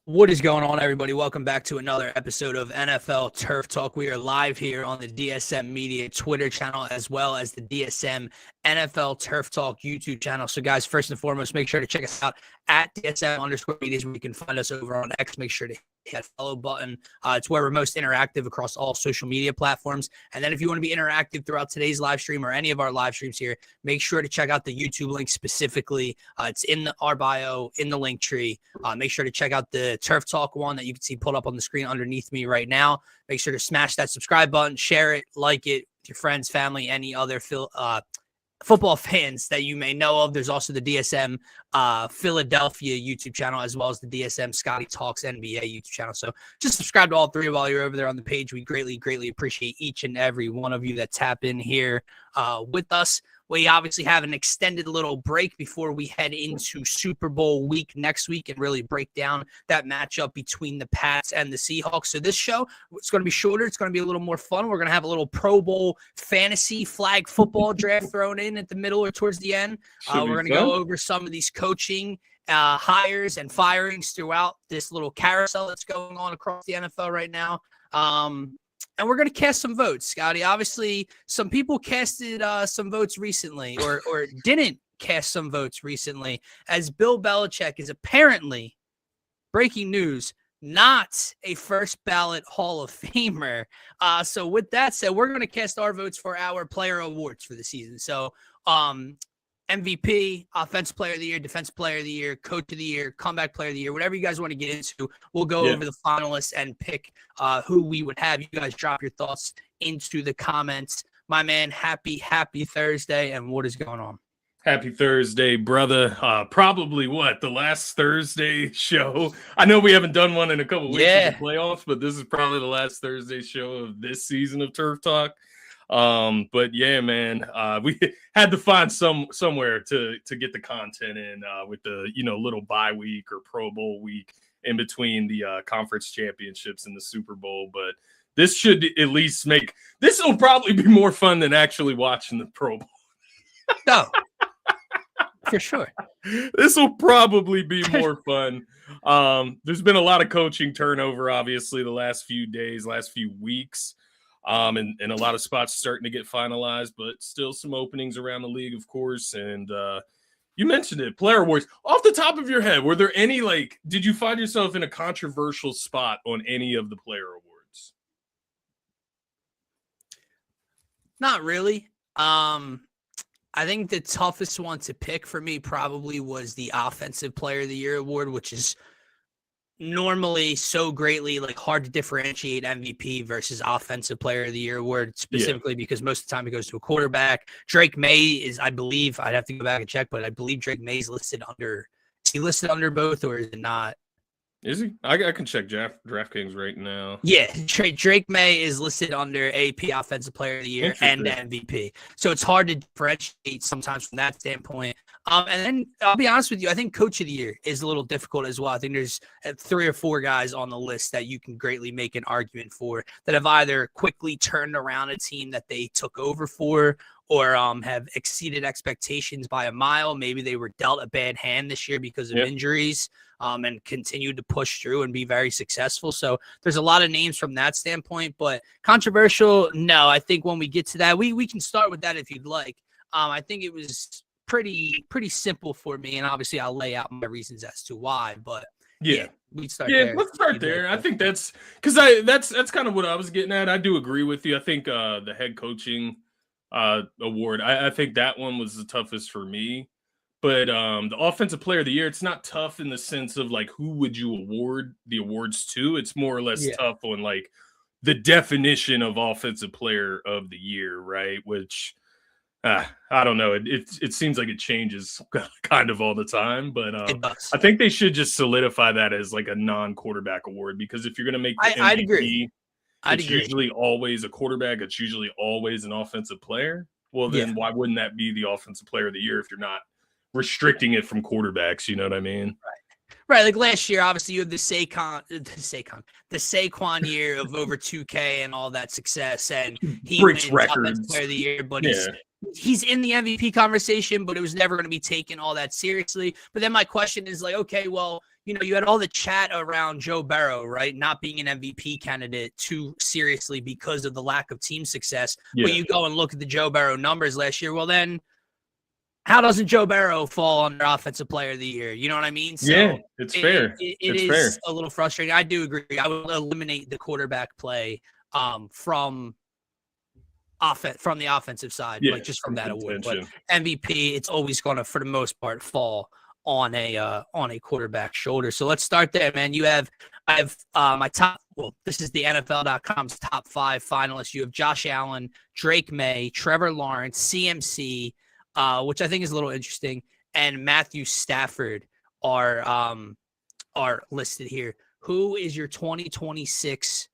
What is going on, everybody? Welcome back to another episode of NFL Turf Talk. We are live here on the DSM Media Twitter channel as well as the DSM NFL Turf Talk YouTube channel. So, guys, first and foremost, make sure to check us out at DSM_medias where you can find us over on X. Make sure to hit that follow button. It's where we're most interactive across all social media platforms. And then if you want to be interactive throughout today's live stream or any of our live streams here, make sure to check out the YouTube link specifically. It's in our bio, in the link tree. Make sure to check out the Turf Talk one that you can see pulled up on the screen underneath me right now. Make sure to smash that subscribe button, share it, like it with your friends, family, any other football fans that you may know of. There's also the DSM Philadelphia YouTube channel as well as the DSM Scotty Talks NBA YouTube channel. So just subscribe to all three while you're over there on the page. We greatly appreciate each and every one of you that tap in here with us. We obviously have an extended little break before we head into Super Bowl week next week and really break down that matchup between the Pats and the Seahawks. So this show, it's going to be shorter. It's going to be a little more fun. We're going to have a little Pro Bowl fantasy flag football draft thrown in at the middle or towards the end. We're going to go over some of these coaching hires and firings throughout this little carousel that's going on across the NFL right now. And we're going to cast some votes, Scotty. Obviously, some people casted some votes recently or didn't cast some votes recently as Bill Belichick is apparently, breaking news, not a first ballot Hall of Famer. So with that said, we're going to cast our votes for our player awards for the season. So MVP, Offensive Player of the Year, Defensive Player of the Year, Coach of the Year, Comeback Player of the Year, whatever you guys want to get into, we'll go over the finalists and pick who we would have. You guys drop your thoughts into the comments. My man, happy Thursday, and what is going on? Happy Thursday, brother. Probably the last Thursday show. I know we haven't done one in a couple weeks of the playoffs, but this is probably the last Thursday show of this season of Turf Talk. But yeah, man, we had to find somewhere to get the content in with the little bye week or Pro Bowl week in between the conference championships and the Super Bowl. But this should at least this will probably be more fun than actually watching the Pro Bowl. No, for sure. This will probably be more fun. There's been a lot of coaching turnover, obviously, the last few days, last few weeks. And a lot of spots starting to get finalized, but still some openings around the league, of course. And you mentioned it, player awards. Off the top of your head, were there any, did you find yourself in a controversial spot on any of the player awards? Not really. I think the toughest one to pick for me probably was the Offensive Player of the Year award, which is normally so greatly hard to differentiate MVP versus Offensive Player of the Year award, specifically because most of the time it goes to a quarterback. Drake May is, I believe, I'd have to go back and check, but I believe Drake May is listed under both, or is it not? Is he? I can check DraftKings right now. Yeah, Drake May is listed under AP Offensive Player of the Year and MVP. So it's hard to differentiate sometimes from that standpoint. And then I'll be honest with you, I think Coach of the Year is a little difficult as well. I think there's 3 or 4 guys on the list that you can greatly make an argument for that have either quickly turned around a team that they took over for or have exceeded expectations by a mile. Maybe they were dealt a bad hand this year because of injuries and continued to push through and be very successful. So there's a lot of names from that standpoint, but controversial, no. I think when we get to that, we can start with that if you'd like. I think it was pretty simple for me, and obviously I'll lay out my reasons as to why, but we'd start there. Let's start there. I think that's because that's kind of what I was getting at. I do agree with you. I think the head coaching award, I think that one was the toughest for me. But the Offensive Player of the Year, it's not tough in the sense of who would you award the awards to? It's more or less tough on the definition of Offensive Player of the Year, right? Which I don't know. It seems like it changes kind of all the time, but I think they should just solidify that as a non-quarterback award, because if you're going to make the MVP, I'd agree. It's usually always a quarterback. It's usually always an offensive player. Well, then why wouldn't that be the Offensive Player of the Year if you're not restricting it from quarterbacks? You know what I mean? Right. Right, like last year, obviously you had the Saquon year of over 2K and all that success, and he Breaks wins Offensive records. Player of the Year, but Yeah. he's in the MVP conversation, but it was never going to be taken all that seriously. But then my question is like, okay, well, you had all the chat around Joe Burrow, right, not being an MVP candidate too seriously because of the lack of team success. Yeah. But you go and look at the Joe Burrow numbers last year. Well, then how doesn't Joe Burrow fall under Offensive Player of the Year? You know what I mean? So yeah, it's fair. It is fair. a little frustrating. I do agree. I would eliminate the quarterback play from the offensive side, like just from that award. But MVP, it's always going to, for the most part, fall on a quarterback shoulder. So let's start there, man. I have my top. Well, this is the NFL.com's top 5 finalists. You have Josh Allen, Drake May, Trevor Lawrence, CMC. Which I think is a little interesting, and Matthew Stafford are listed here. Who is your 2026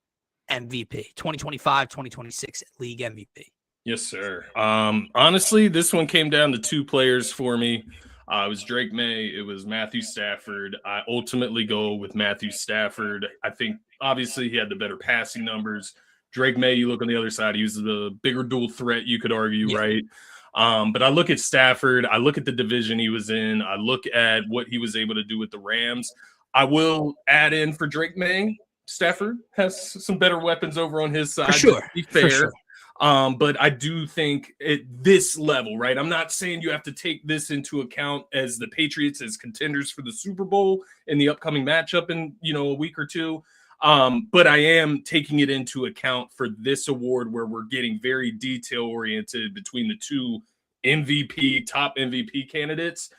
MVP? 2025, 2026 league MVP? Yes, sir. Honestly, this one came down to 2 players for me. It was Drake May. It was Matthew Stafford. I ultimately go with Matthew Stafford. I think, obviously, he had the better passing numbers. Drake May, you look on the other side, he was the bigger dual threat, you could argue, right? But I look at Stafford, I look at the division he was in, I look at what he was able to do with the Rams. I will add in for Drake May, Stafford has some better weapons over on his side. For sure. To be fair. For sure. But I do think at this level, right? I'm not saying you have to take this into account as the Patriots as contenders for the Super Bowl in the upcoming matchup in, a week or two. But I am taking it into account for this award where we're getting very detail oriented between the 2 top MVP candidates.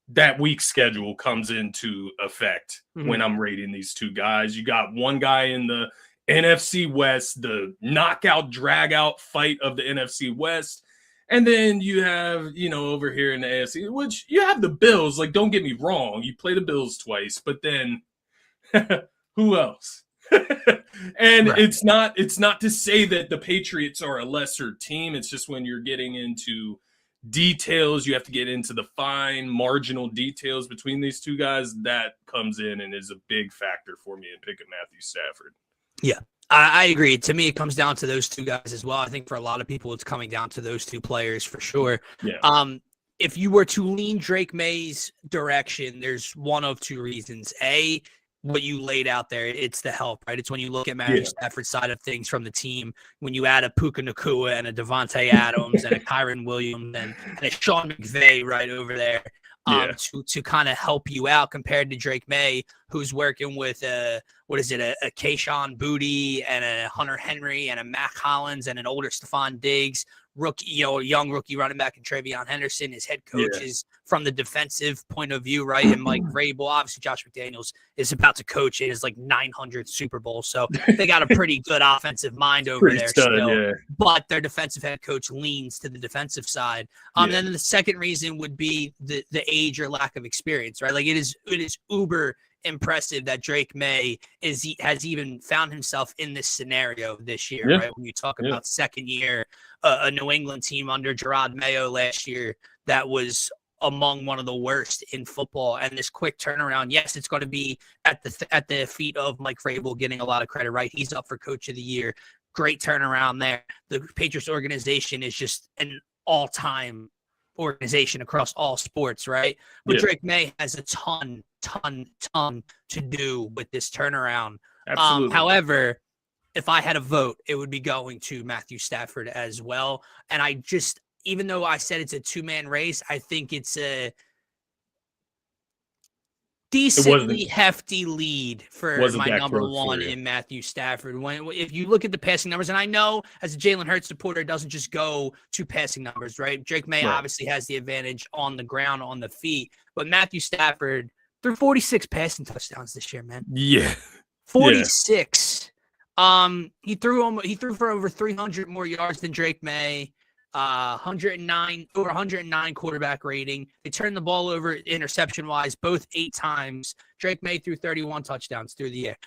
That week schedule comes into effect when I'm rating these 2 guys. You got one guy in the NFC West, the knockout drag out fight of the NFC West. And then you have, over here in the AFC, which you have the Bills. Like, don't get me wrong. You play the Bills twice, but then who else? And right. It's not to say that the Patriots are a lesser team. It's just when you're getting into details, you have to get into the fine marginal details between these 2 guys. That comes in and is a big factor for me in picking Matthew Stafford. Yeah, I agree. To me, it comes down to those 2 guys as well. I think for a lot of people, it's coming down to those 2 players for sure. Yeah. If you were to lean Drake May's direction, there's one of 2 reasons. A, what you laid out there, it's the help, right? It's when you look at Matthew Stafford's side of things from the team, when you add a Puka Nacua and a Devontae Adams and a Kyron Williams and a Sean McVay right over there to kind of help you out compared to Drake May, who's working with a Kayshon Boutte and a Hunter Henry and a Mac Hollins and an older Stephon Diggs. Rookie, a young rookie running back in Travion Henderson. His head coach is from the defensive point of view, right? And Mike Vrabel, obviously Josh McDaniels is about to coach in his 900th Super Bowl. So they got a pretty good offensive mind over there still. But their defensive head coach leans to the defensive side. And then the second reason would be the age or lack of experience, right? Like it is uber impressive that Drake May has even found himself in this scenario this year, right? When you talk about second year, a New England team under Gerard Mayo last year that was among one of the worst in football, and this quick turnaround. Yes, it's going to be at the feet of Mike Vrabel, getting a lot of credit, right? He's up for Coach of the Year. Great turnaround there. The Patriots organization is just an all-time organization across all sports, right? But Drake May has a ton to do with this turnaround. Absolutely. However, if I had a vote, it would be going to Matthew Stafford as well. And I just, even though I said it's a 2-man race, I think it's a decently hefty lead for my number 1 in Matthew Stafford. If you look at the passing numbers, and I know as a Jalen Hurts supporter, it doesn't just go to passing numbers, right? Drake May obviously has the advantage on the ground, on the feet, but Matthew Stafford threw 46 passing touchdowns this year, man. 46. He threw for over 300 more yards than Drake May. 109 quarterback rating. They turned the ball over interception wise, both 8 times. Drake May threw 31 touchdowns through the air.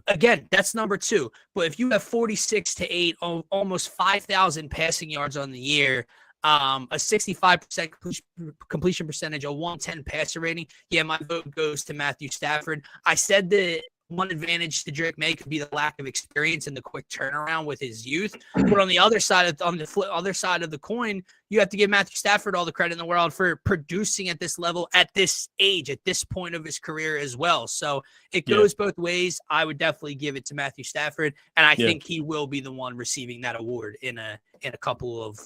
Again, that's number 2. But if you have 46 to 8, almost 5,000 passing yards on the year, a 65% completion percentage, a 110 passer rating. Yeah, my vote goes to Matthew Stafford. I said that one advantage to Drake May could be the lack of experience and the quick turnaround with his youth. But on the other side of other side of the coin, you have to give Matthew Stafford all the credit in the world for producing at this level, at this age, at this point of his career as well. So it goes both ways. I would definitely give it to Matthew Stafford, and I think he will be the one receiving that award in a couple of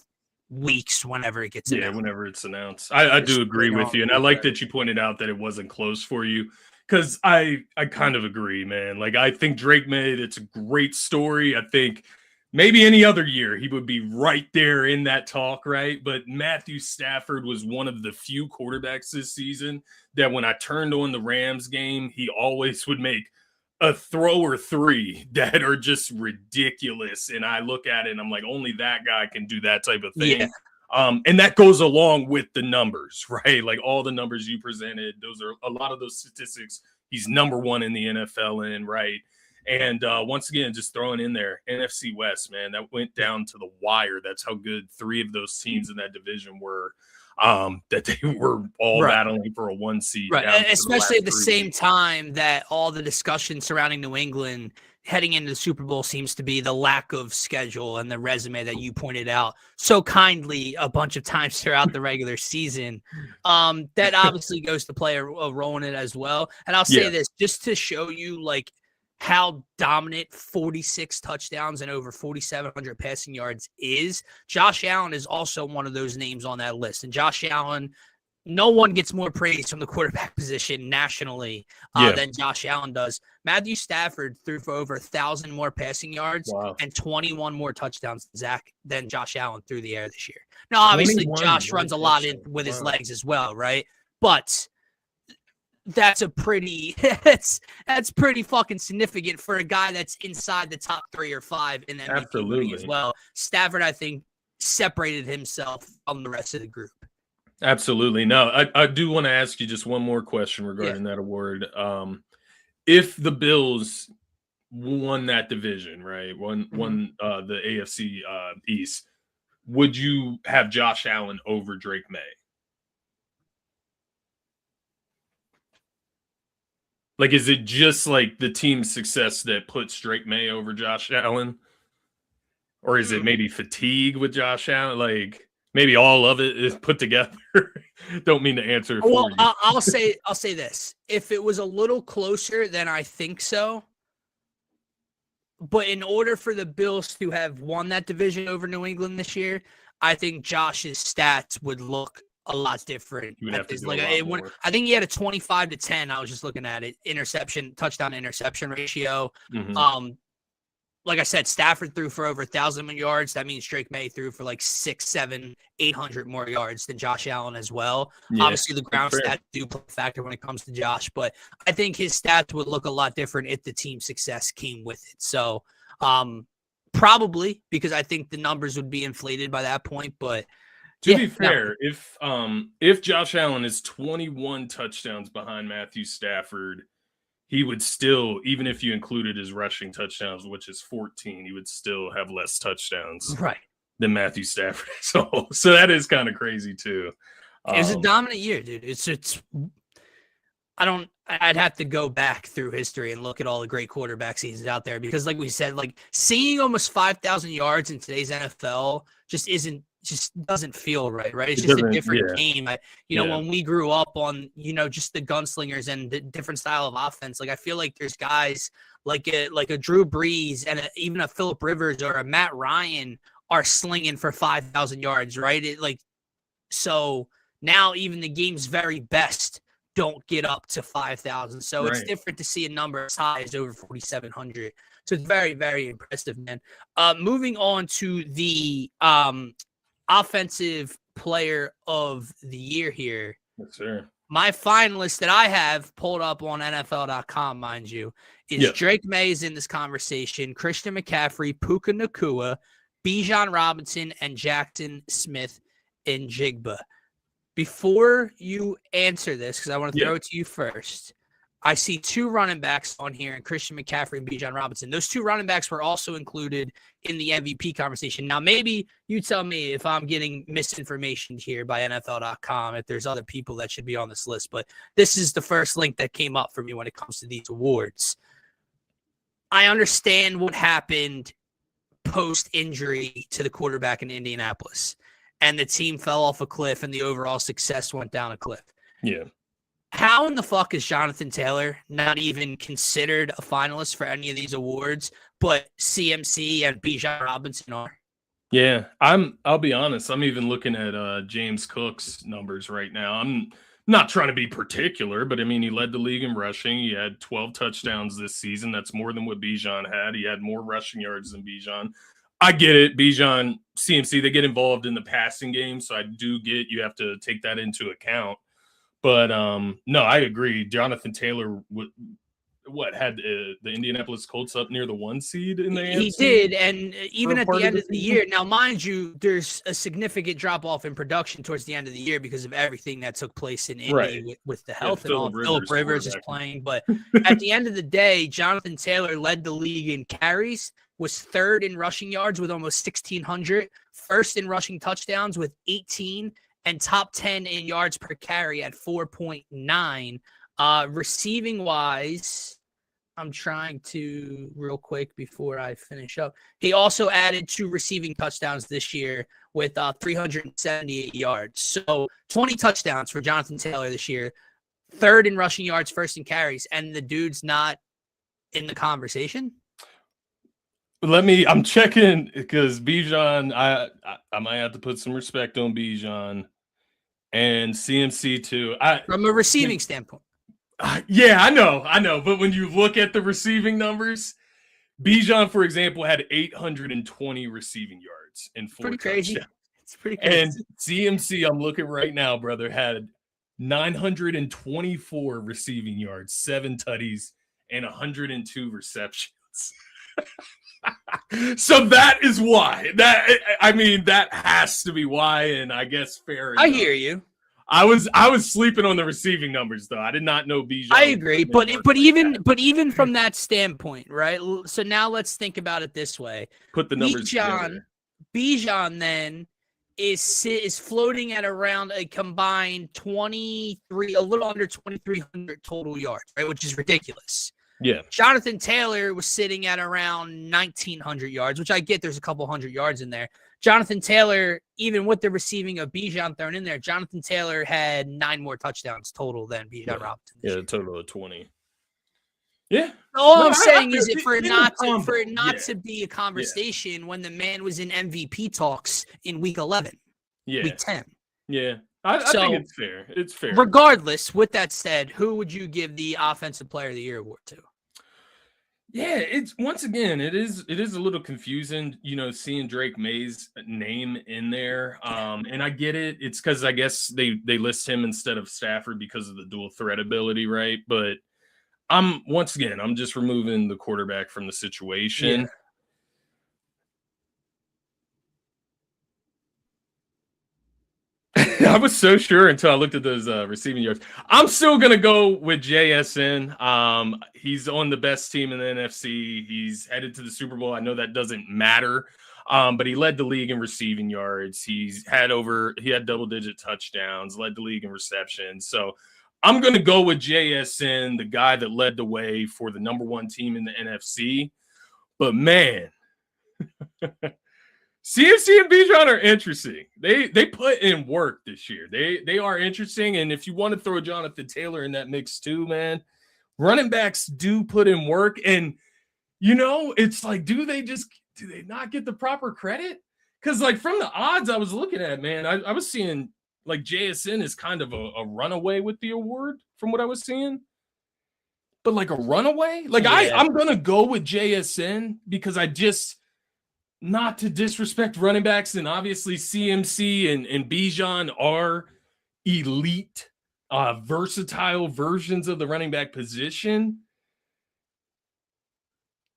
weeks whenever it gets announced. Whenever it's announced. I do agree with you, and I like that you pointed out that it wasn't close for you. Because I kind of agree, man. Like, I think Drake May, it's a great story. I think maybe any other year he would be right there in that talk, right? But Matthew Stafford was one of the few quarterbacks this season that when I turned on the Rams game, he always would make a throw or three that are just ridiculous. And I look at it and I'm like, only that guy can do that type of thing. Yeah. And that goes along with the numbers, right? Like all the numbers you presented, those are a lot of those statistics. He's number one in the NFL in, right? And once again, just throwing in there, NFC West, man, that went down to the wire. That's how good three of those teams in that division were, that they were all battling for a 1 seed. Right, especially at the same time that all the discussion surrounding New England heading into the Super Bowl seems to be the lack of schedule and the resume that you pointed out so kindly a bunch of times throughout the regular season. That obviously goes to play a role in it as well. And I'll say this just to show you like how dominant 46 touchdowns and over 4,700 passing yards is. Josh Allen is also one of those names on that list. And Josh Allen, no one gets more praise from the quarterback position nationally than Josh Allen does. Matthew Stafford threw for over 1,000 more passing yards and 21 more touchdowns than Josh Allen through the air this year. Now, obviously, Josh runs a lot with his legs as well, right? But that's a pretty that's pretty fucking significant for a guy that's inside the top 3 or 5 in MVP voting as well. Stafford, I think, separated himself from the rest of the group. Absolutely. No, I do want to ask you just one more question regarding that award. If the Bills won that division, right, won the AFC East, would you have Josh Allen over Drake May? Like, is it just like the team's success that puts Drake May over Josh Allen? Or is it maybe fatigue with Josh Allen? Like, maybe all of it is put together. Don't mean to answer for you. I'll say this. If it was a little closer, then I think so. But in order for the Bills to have won that division over New England this year, I think Josh's stats would look a lot different. I think he had a 25-10. I was just looking at it. Touchdown interception ratio. Like I said, Stafford threw for over 1,000 yards. That means Drake May threw for like 600, 700, 800 more yards than Josh Allen as well. Obviously, the ground stats do play a factor when it comes to Josh, but I think his stats would look a lot different if the team success came with it. So probably because I think the numbers would be inflated by that point. But to be fair, if Josh Allen is 21 touchdowns behind Matthew Stafford, he would still, even if you included his rushing touchdowns, which is 14, he would still have less touchdowns than Matthew Stafford. So that is kind of crazy too. It was a dominant year, dude. I'd have to go back through history and look at all the great quarterback seasons out there because, like we said, like seeing almost 5,000 yards in today's NFL just doesn't feel right? It's just a different game. When we grew up on, just the gunslingers and the different style of offense, like I feel like there's guys like a Drew Brees and even a Phillip Rivers or a Matt Ryan are slinging for 5,000 yards, right? So now even the game's very best don't get up to 5,000. So it's different to see a number as high as over 4,700. So it's very, very impressive, man. Moving on to the offensive player of the year here. Yes, sir. My finalist that I have pulled up on NFL.com, mind you, is Drake May is in this conversation, Christian McCaffrey, Puka Nacua, Bijan Robinson, and Jackson Smith-Njigba. Before you answer this, because I want to throw it to you first, I see 2 running backs on here, and Christian McCaffrey and Bijan Robinson. Those 2 running backs were also included in the MVP conversation. Now, maybe you tell me if I'm getting misinformation here by NFL.com, if there's other people that should be on this list, but this is the first link that came up for me when it comes to these awards. I understand what happened post-injury to the quarterback in Indianapolis, and the team fell off a cliff, and the overall success went down a cliff. Yeah. How in the fuck is Jonathan Taylor not even considered a finalist for any of these awards, but CMC and Bijan Robinson are? Yeah, I'll be honest. I'm even looking at James Cook's numbers right now. I'm not trying to be particular, but I mean, he led the league in rushing. He had 12 touchdowns this season. That's more than what Bijan had. He had more rushing yards than Bijan. I get it. Bijan, CMC, they get involved in the passing game, so I do get you have to take that into account. But no, I agree. Jonathan Taylor had the Indianapolis Colts up near the 1 seed in the AFC? He did, and even at the end of the year. Now, mind you, there's a significant drop off in production towards the end of the year because of everything that took place in Indy with the health and all. Phillip Rivers is playing, but at the end of the day, Jonathan Taylor led the league in carries, was 3rd in rushing yards with almost 1,600, 1st in rushing touchdowns with 18, and top 10 in yards per carry at 4.9. Receiving wise, I'm trying to real quick before I finish up. He also added 2 receiving touchdowns this year with 378 yards. So 20 touchdowns for Jonathan Taylor this year, 3rd in rushing yards, 1st in carries, and the dude's not in the conversation. I'm checking because Bijan, I might have to put some respect on Bijan and CMC too. From a receiving standpoint. Yeah, I know. But when you look at the receiving numbers, Bijan, for example, had 820 receiving yards in 4 touchdowns. It's pretty crazy. And CMC, I'm looking right now, brother, had 924 receiving yards, 7 tutties, and 102 receptions. So that is why. That has to be why, and I guess fair enough. I hear you. I was sleeping on the receiving numbers though. I did not know Bijan. I agree, but even from that standpoint, right? So now let's think about it this way. Put the numbers together. Bijan then is floating at around a combined a little under 2,300 total yards, right? Which is ridiculous. Yeah. Jonathan Taylor was sitting at around 1,900 yards, which I get there's a couple hundred yards in there. Jonathan Taylor, even with the receiving of Bijan thrown in there, Jonathan Taylor had 9 more touchdowns total than Bijan Robinson. Yeah, a total of 20. Yeah. All I'm saying is for it not to be a conversation when the man was in MVP talks in week 11, week 10. Yeah. I think it's fair. It's fair. Regardless, with that said, who would you give the Offensive Player of the Year award to? Yeah, it is a little confusing, seeing Drake May's name in there. And I get it. It's because I guess they list him instead of Stafford because of the dual threat ability, right? But I'm just removing the quarterback from the situation. I was so sure until I looked at those receiving yards. I'm still going to go with JSN. He's on the best team in the NFC. He's headed to the Super Bowl. I know that doesn't matter, but he led the league in receiving yards. He had double-digit touchdowns, led the league in receptions. So I'm going to go with JSN, the guy that led the way for the number 1 team in the NFC. But, man – CMC and Bijan are interesting. They put in work this year. They are interesting. And if you want to throw Jonathan Taylor in that mix too, man, running backs do put in work. And, it's like, do they not get the proper credit? Because, like, from the odds I was looking at, man, I was seeing, like, JSN is kind of a runaway with the award from what I was seeing. But, like, a runaway? Like, yeah. I'm going to go with JSN because not to disrespect running backs, and obviously CMC and Bijan are elite, versatile versions of the running back position.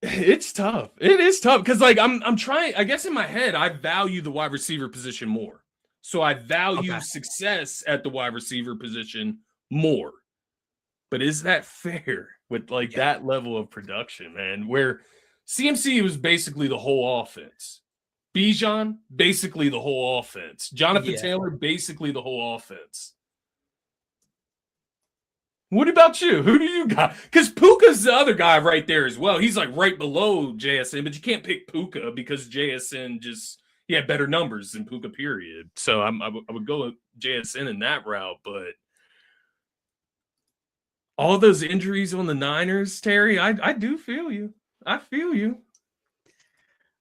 It's tough. It is tough because, like, I'm trying. I guess in my head, I value the wide receiver position more, so I value success at the wide receiver position more. But is that fair with that level of production, man? Where CMC was basically the whole offense. Bijan, basically the whole offense. Jonathan Taylor, basically the whole offense. What about you? Who do you got? Because Puka's the other guy right there as well. He's like right below JSN, but you can't pick Puka because JSN he had better numbers than Puka, period. So I would go with JSN in that route, but all those injuries on the Niners, Terry, I do feel you. I feel you.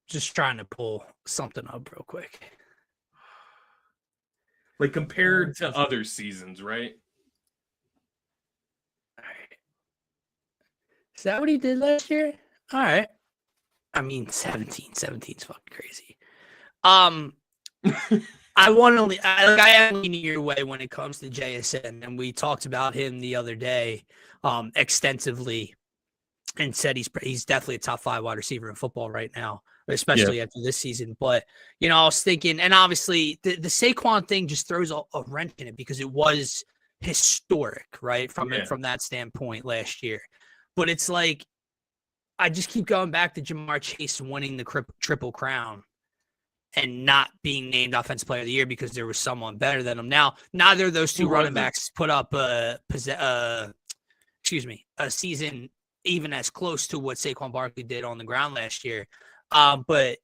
Just trying to pull something up real quick. Like compared to other seasons, right? All right. Is that what he did last year? All right. I mean, 17's fucking crazy. I am leaning your way when it comes to JSN, and we talked about him the other day extensively and said he's definitely a top 5 wide receiver in football right now, especially after this season. But, I was thinking, and obviously the Saquon thing just throws a wrench in it because it was historic, right? From that standpoint last year. But it's like, I just keep going back to Jamar Chase winning the Triple Crown and not being named Offensive Player of the Year because there was someone better than him. Now, neither of those two running backs put up a season even as close to what Saquon Barkley did on the ground last year. But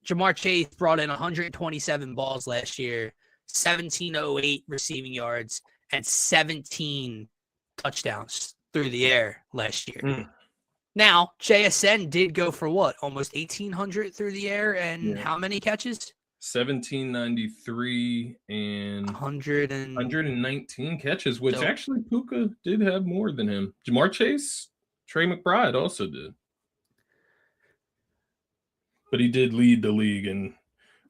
Jamar Chase brought in 127 balls last year, 1708 receiving yards, and 17 touchdowns through the air last year. Now, JSN did go for what? Almost 1,800 through the air and how many catches? 1,793 and 119 catches, which So, actually Puka did have more than him. Jamar Chase, Trey McBride also did. But he did lead the league in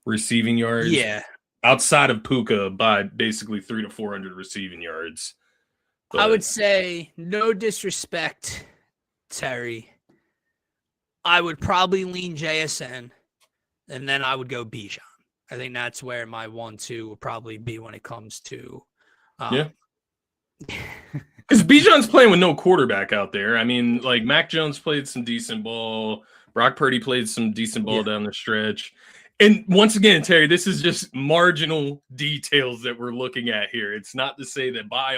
receiving yards. Yeah. Outside of Puka by basically 300 to 400 receiving yards. But I would say, no disrespect, Terry, I would probably lean JSN, and then I would go Bijan. I think that's where my 1-2 will probably be when it comes to because Bijan's playing with no quarterback out there. I mean, like Mac Jones played some decent ball. Brock Purdy played some decent ball down the stretch. And once again, Terry, this is just marginal details that we're looking at here. It's not to say that by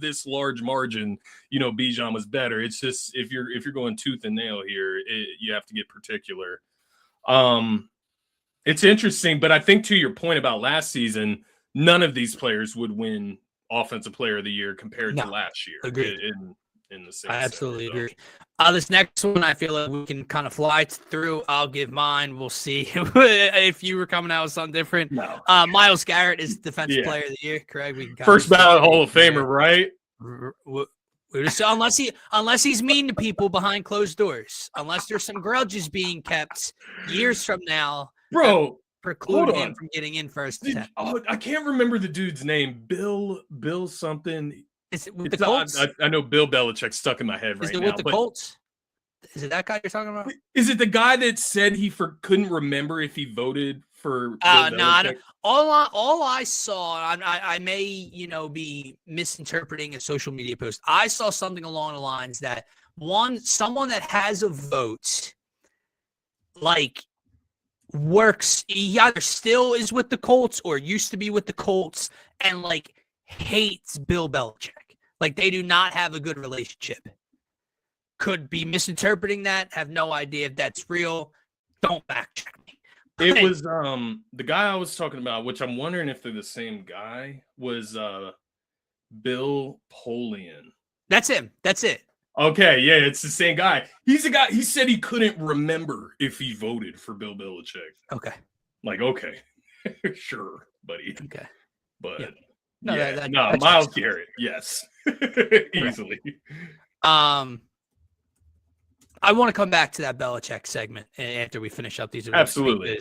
this large margin, Bijan was better. It's just if you're going tooth and nail here, you have to get particular. It's interesting, but I think to your point about last season, none of these players would win Offensive Player of the Year compared to last year. Agreed. In the same I absolutely agree. This next one, I feel like we can kind of fly through. I'll give mine. We'll see if you were coming out with something different. No. Myles Garrett is Defensive Player of the Year, correct? We can first ballot Hall of Famer, right? Unless he's mean to people behind closed doors, unless there's some grudges being kept years from now, bro. Preclude him from getting in first. I can't remember the dude's name. Bill something. Is it with the Colts? I know Bill Belichick stuck in my head right now. Is it with the Colts? Is it that guy you're talking about? Is it the guy that said he couldn't remember if he voted for Bill Belichick? No. All I saw, I may be misinterpreting a social media post. I saw something along the lines that someone that has a vote, works. He either still is with the Colts or used to be with the Colts, and hates Bill Belichick. They do not have a good relationship. Could be misinterpreting that. Have no idea if that's real. Don't fact check me. It was the guy I was talking about, which I'm wondering if they're the same guy, was Bill Polian. That's him. That's it. Okay, yeah, it's the same guy. He's the guy. He said he couldn't remember if he voted for Bill Belichick. Okay. Okay. Sure, buddy. Okay. But No, Myles Garrett, yes. Easily. I want to come back to that Belichick segment after we finish up these. Absolutely.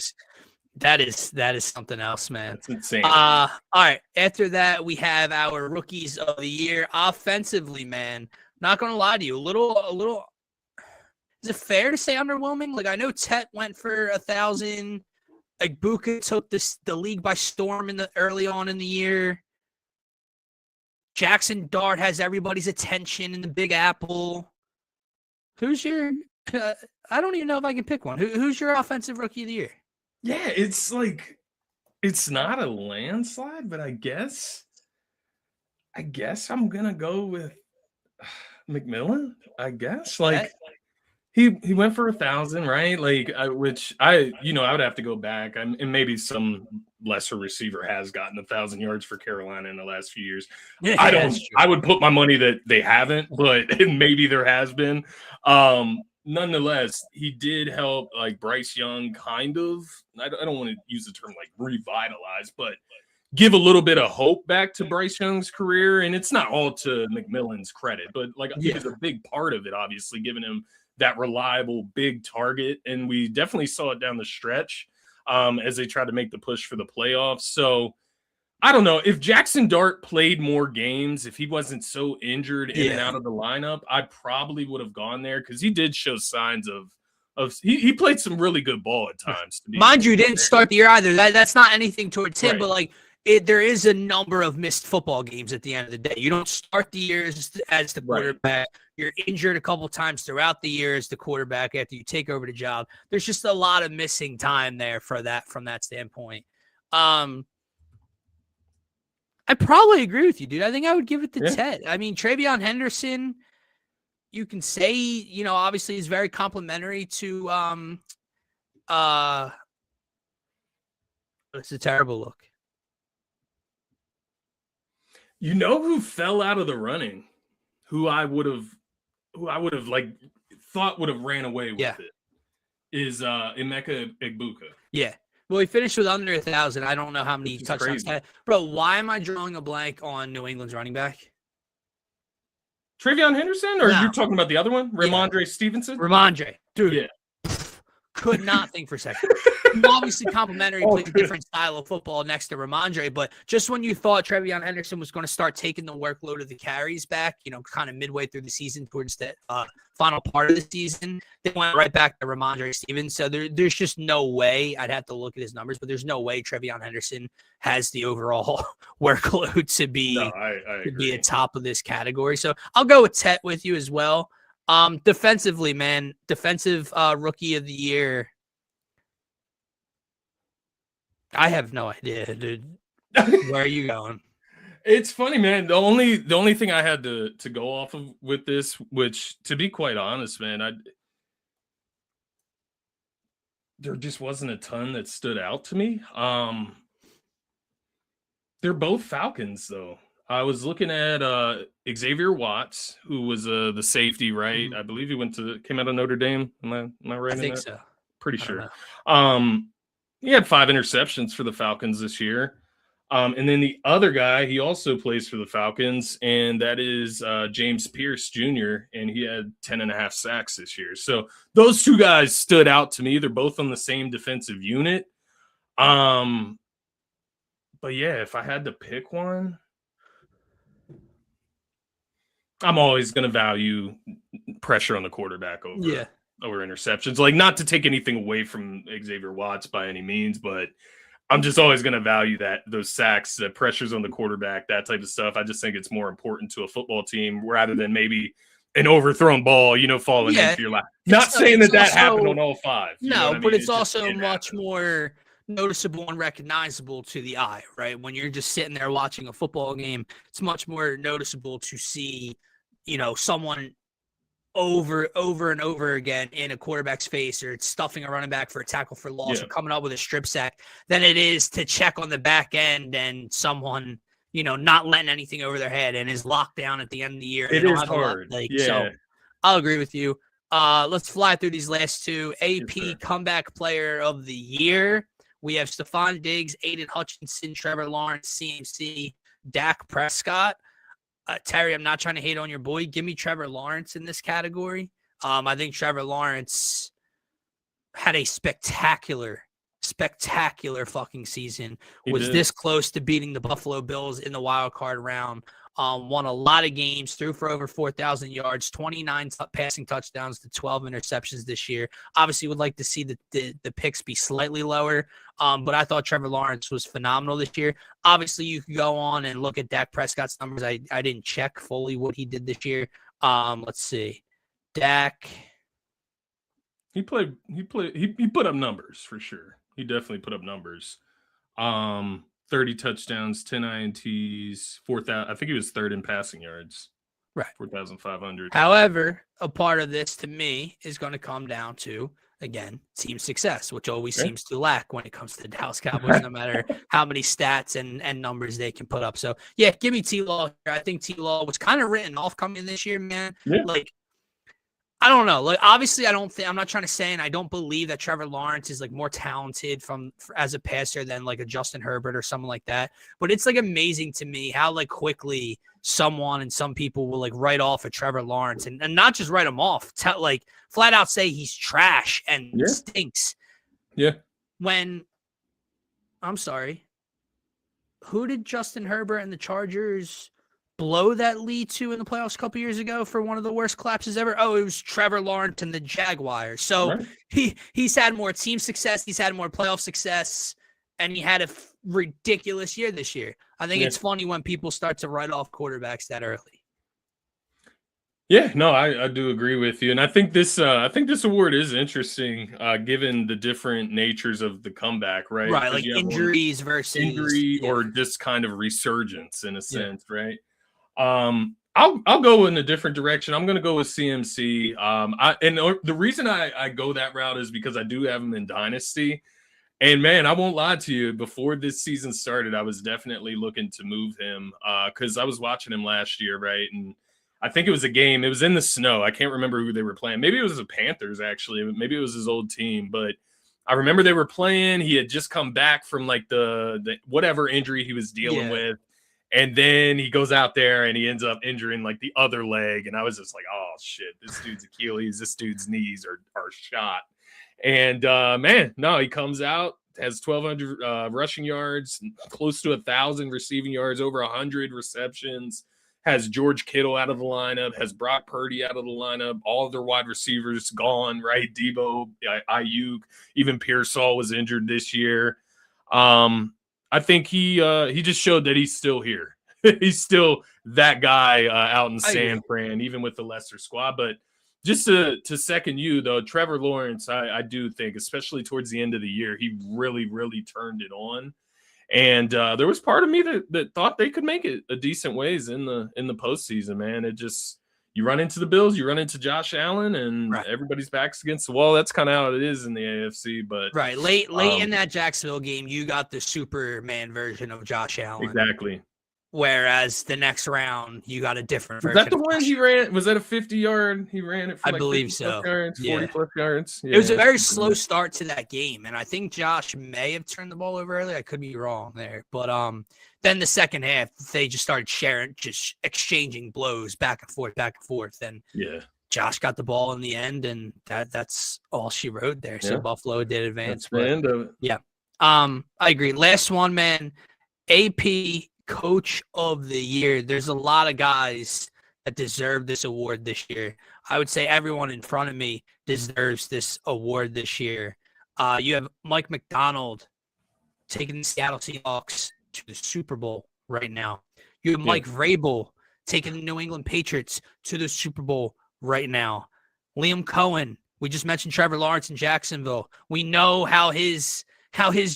That is something else, man. That's insane. All right. After that, we have our rookies of the year. Offensively, man, not going to lie to you, a little. Is it fair to say underwhelming? I know Tet went for 1,000. Buka took the league by storm early on in the year. Jackson Dart has everybody's attention in the Big Apple. Who's your I don't even know if I can pick one. Who's your offensive rookie of the year? Yeah, it's like it's not a landslide, but I guess I'm gonna go with McMillan. I guess like he went for 1,000, right? Like which I would have to go back, and maybe some lesser receiver has gotten 1,000 yards for Carolina in the last few years. Yeah, I don't. I would put my money that they haven't, but maybe there has been. Nonetheless, he did help like Bryce Young kind of. I don't want to use the term like revitalize, but give a little bit of hope back to Bryce Young's career. And it's not all to McMillan's credit, but like he was a big part of it, obviously, giving him that reliable big target. And we definitely saw it down the stretch as they tried to make the push for the playoffs. So I don't know if Jackson Dart played more games, if he wasn't so injured in and out of the lineup, I probably would have gone there because he did show signs of he played some really good ball at times. Mind you, didn't start the year either. That's not anything towards him, but like there is a number of missed football games at the end of the day. You don't start the year as the quarterback. You're injured a couple times throughout the year as the quarterback after you take over the job. There's just a lot of missing time there from that standpoint. I probably agree with you, dude. I think I would give it to Ted. I mean, Travion Henderson, you can say, obviously is very complimentary to it's a terrible look. You know who fell out of the running? Who I would have like thought would have ran away with it is Emeka Egbuka. Yeah. Well, he finished with under 1,000. I don't know how many touchdowns he had. Bro, why am I drawing a blank on New England's running back? Travion Henderson? Or you're talking about the other one? Ramondre Stevenson? Ramondre. Dude. Yeah. Could not think for a second. Obviously complimentary, plays a different style of football next to Ramondre, but just when you thought Travion Henderson was going to start taking the workload of the carries back, kind of midway through the season towards the final part of the season, they went right back to Ramondre Stevenson. So there's just no way. I'd have to look at his numbers, but there's no way Travion Henderson has the overall workload to be at top of this category. So I'll go with Tet with you as well. Defensively, man, defensive rookie of the year. I have no idea, dude. Where are you going? It's funny, man. The only thing I had to go off of with this, which to be quite honest, man, there just wasn't a ton that stood out to me. They're both Falcons, though. I was looking at Xavier Watts, who was the safety, right? Mm-hmm. I believe he came out of Notre Dame. Am I right? I think so. Pretty sure. He had 5 interceptions for the Falcons this year. And then the other guy, he also plays for the Falcons, and that is James Pierce Jr., and he had 10.5 sacks this year. So those two guys stood out to me. They're both on the same defensive unit. But yeah, if I had to pick one, I'm always going to value pressure on the quarterback over interceptions. Like, not to take anything away from Xavier Watts by any means, but I'm just always going to value those sacks, the pressures on the quarterback, that type of stuff. I just think it's more important to a football team rather than maybe an overthrown ball, falling into your lap. Not saying that happened on all 5. No, but it's also much more noticeable and recognizable to the eye, right? When you're just sitting there watching a football game, it's much more noticeable to see, someone over and over again in a quarterback's face, or stuffing a running back for a tackle for loss, or coming up with a strip sack, than it is to check on the back end and someone, not letting anything over their head and is locked down at the end of the year. It is hard. So I'll agree with you. Let's fly through these last two. AP Comeback Player of the Year. We have Stephon Diggs, Aiden Hutchinson, Trevor Lawrence, CMC, Dak Prescott. Terry, I'm not trying to hate on your boy. Give me Trevor Lawrence in this category. I think Trevor Lawrence had a spectacular fucking season. Was this close to beating the Buffalo Bills in the wild card round. won a lot of games, threw for over 4,000 yards, 29 passing touchdowns to 12 interceptions this year. Obviously, would like to see the picks be slightly lower, but I thought Trevor Lawrence was phenomenal this year. Obviously, you could go on and look at Dak Prescott's numbers. I didn't check fully what he did this year. Let's see. Dak. He put up numbers for sure. He definitely put up numbers. 30 touchdowns, 10 INTs, 4,000. I think he was third in passing yards. Right. 4,500. However, a part of this to me is going to come down to, again, team success, which always seems to lack when it comes to the Dallas Cowboys, no matter how many stats and numbers they can put up. So, yeah, give me T-Law. I think T-Law was kind of written off coming this year, man. Yeah. Like, I don't know. Like, obviously, I'm not trying to say, and I don't believe that Trevor Lawrence is like more talented as a passer than like a Justin Herbert or someone like that. But it's like amazing to me how like quickly some people will like write off a Trevor Lawrence and not just write him off, like flat out say he's trash and stinks. Yeah. I'm sorry, who did Justin Herbert and the Chargers blow that lead to in the playoffs a couple years ago for one of the worst collapses ever? Oh, it was Trevor Lawrence and the Jaguars. So he's had more team success, he's had more playoff success, and he had a ridiculous year this year. I think it's funny when people start to write off quarterbacks that early. Yeah, no, I do agree with you, and I think this award is interesting, given the different natures of the comeback, right? Right, like injuries versus injury or just kind of resurgence in a sense, right? I'll go in a different direction. I'm going to go with CMC. The reason I go that route is because I do have him in Dynasty. And man, I won't lie to you. Before this season started, I was definitely looking to move him because I was watching him last year, right? And I think it was a game. It was in the snow. I can't remember who they were playing. Maybe it was the Panthers, actually. Maybe it was his old team. But I remember they were playing. He had just come back from like the whatever injury he was dealing with. And then he goes out there and he ends up injuring like the other leg. And I was just like, oh, shit, this dude's Achilles, this dude's knees are shot. And, man, no, he comes out, has 1,200 rushing yards, close to 1,000 receiving yards, over 100 receptions, has George Kittle out of the lineup, has Brock Purdy out of the lineup, all of their wide receivers gone, right? Debo, Ayuk, even Pearsall was injured this year. I think he just showed that he's still here. He's still that guy out in San Fran, even with the lesser squad. But just to second you, though, Trevor Lawrence, I do think, especially towards the end of the year, he really, really turned it on. And there was part of me that thought they could make it a decent ways in the postseason, man. It just, you run into the Bills, you run into Josh Allen, and everybody's backs against the wall. That's kind of how it is in the AFC. But late in that Jacksonville game, you got the Superman version of Josh Allen. Exactly. Whereas the next round, you got a different version. Was that the one he ran? Was that a 50-yard? He ran it for I believe so. Yards, 40-plus yards. Yeah. It was a very slow start to that game, and I think Josh may have turned the ball over early. I could be wrong there. But then the second half, they just started just exchanging blows back and forth. And Josh got the ball in the end, and that's all she wrote there. So Buffalo did advance. That's the end of it. Yeah. I agree. Last one, man. AP Coach of the Year. There's a lot of guys that deserve this award this year. I would say everyone in front of me deserves this award this year. You have Mike McDonald taking the Seattle Seahawks to the Super Bowl right now. You have Mike Vrabel taking the New England Patriots to the Super Bowl right now. Liam Cohen, we just mentioned Trevor Lawrence in Jacksonville. We know how his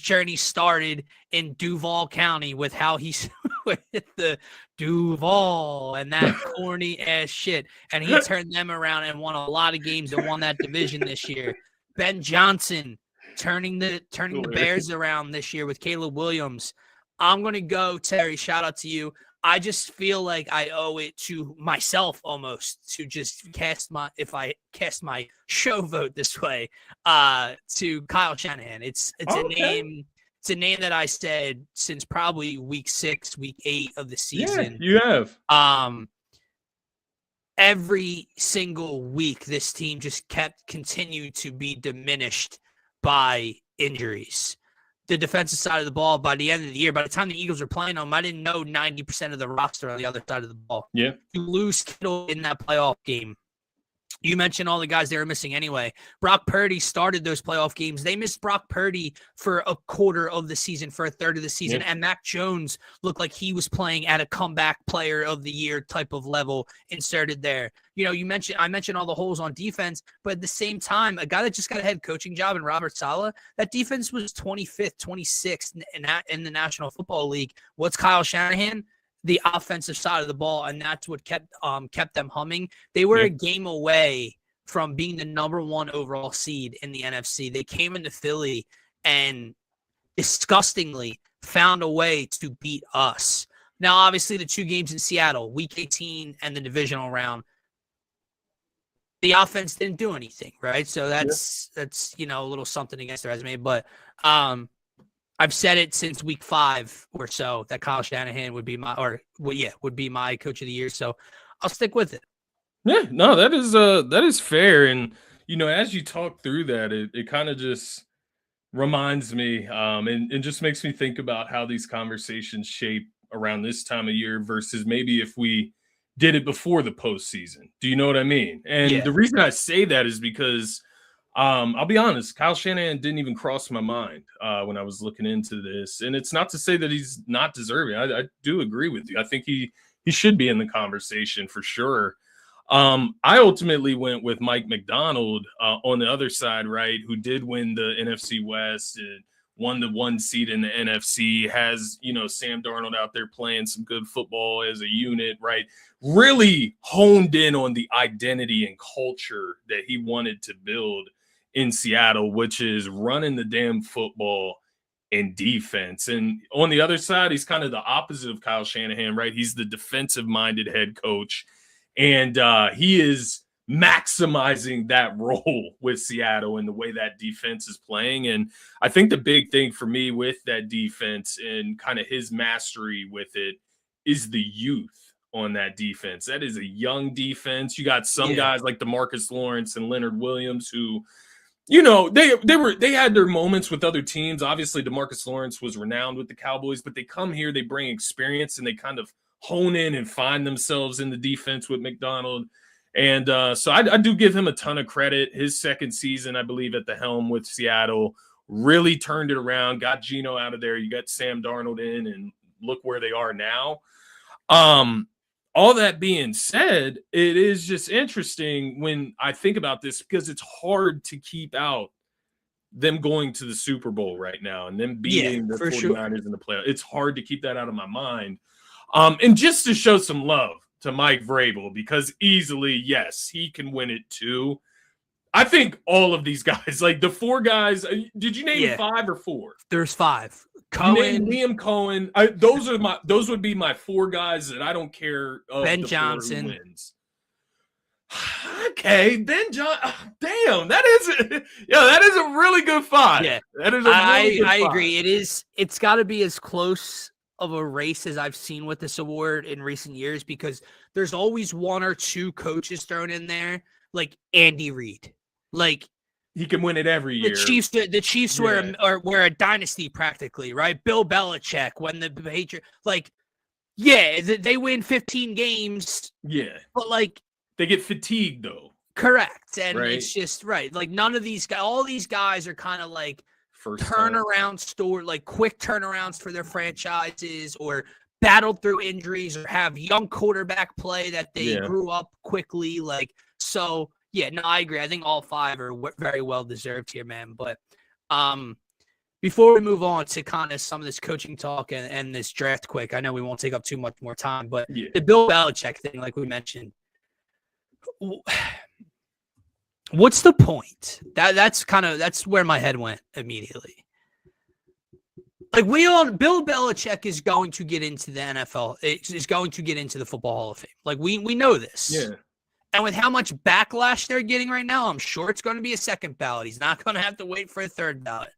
journey started in Duval County with how he's with the Duval and that corny ass shit. And he turned them around and won a lot of games and won that division this year. Ben Johnson turning the Bears around this year with Caleb Williams. I'm going to go, Terry, shout out to you. I just feel like I owe it to myself almost to just cast my show vote this way to Kyle Shanahan. It's a name that I said since probably week 6, week 8 of the season. Yeah, you have. Every single week, this team just continued to be diminished by injuries. the defensive side of the ball by the end of the year. By the time the Eagles were playing them, I didn't know 90% of the roster on the other side of the ball. Yeah. You lose Kittle in that playoff game. You mentioned all the guys they were missing anyway. Brock Purdy started those playoff games. They missed Brock Purdy for a quarter of the season, for a third of the season. Yep. And Mac Jones looked like he was playing at a comeback player of the year type of level inserted there. You know, I mentioned all the holes on defense, but at the same time, a guy that just got a head coaching job in Robert Saleh, that defense was 25th, 26th in the National Football League. What's Kyle Shanahan? The offensive side of the ball, and that's what kept them humming. They were a game away from being the number 1 overall seed in the NFC. They came into Philly and disgustingly found a way to beat us. Now, obviously, the 2 games in Seattle, Week 18 and the divisional round, the offense didn't do anything, right? So that's a little something against the resume. But I've said it since week 5 or so that Kyle Shanahan would be my coach of the year. So I'll stick with it. Yeah, no, that is fair. And, as you talk through that, it kind of just reminds me and just makes me think about how these conversations shape around this time of year versus maybe if we did it before the postseason. Do you know what I mean? And the reason I say that is because I'll be honest, Kyle Shanahan didn't even cross my mind when I was looking into this. And it's not to say that he's not deserving. I do agree with you. I think he should be in the conversation for sure. I ultimately went with Mike McDonald on the other side, right, who did win the NFC West and won the 1 seed in the NFC, has, Sam Darnold out there playing some good football as a unit, right? Really honed in on the identity and culture that he wanted to build in Seattle, which is running the damn football and defense. And on the other side, he's kind of the opposite of Kyle Shanahan, right? He's the defensive-minded head coach, and he is maximizing that role with Seattle and the way that defense is playing. And I think the big thing for me with that defense and kind of his mastery with it is the youth on that defense. That is a young defense. You got some guys like DeMarcus Lawrence and Leonard Williams who, they had their moments with other teams. Obviously, DeMarcus Lawrence was renowned with the Cowboys, but they come here, they bring experience, and they kind of hone in and find themselves in the defense with McDonald. And so I do give him a ton of credit. His second season, I believe, at the helm with Seattle really turned it around, got Geno out of there. You got Sam Darnold in, and look where they are now. All that being said, it is just interesting when I think about this because it's hard to keep out them going to the Super Bowl right now and them beating the 49ers in the playoffs. It's hard to keep that out of my mind. And just to show some love to Mike Vrabel, because easily, yes, he can win it too. I think all of these guys, like the 4 guys, did you name 5 or 4? There's 5. Cohen, Liam Cohen. Those would be my 4 guys that I don't care. Ben Johnson wins. Okay, Ben Johnson. Damn, that is a really good 5. Yeah, that is. I agree. It's got to be as close of a race as I've seen with this award in recent years because there's always 1 or 2 coaches thrown in there, like Andy Reid, like. He can win it every year. The Chiefs were a dynasty practically, right? Bill Belichick, when the Patriots, they win 15 games. Yeah. But, they get fatigued, though. Correct. And it's just, right. Like, none of these guys, all these guys are kind of like quick turnarounds for their franchises or battled through injuries or have young quarterback play that they grew up quickly. So. Yeah, no, I agree. I think all 5 are very well deserved here, man. But before we move on to kind of some of this coaching talk and this draft quick, I know we won't take up too much more time, but the Bill Belichick thing, like we mentioned, what's the point? That's where my head went immediately. Like Bill Belichick is going to get into the NFL, is going to get into the Football Hall of Fame. Like we know this. Yeah. And with how much backlash they're getting right now, I'm sure it's going to be a second ballot. He's not going to have to wait for a third ballot.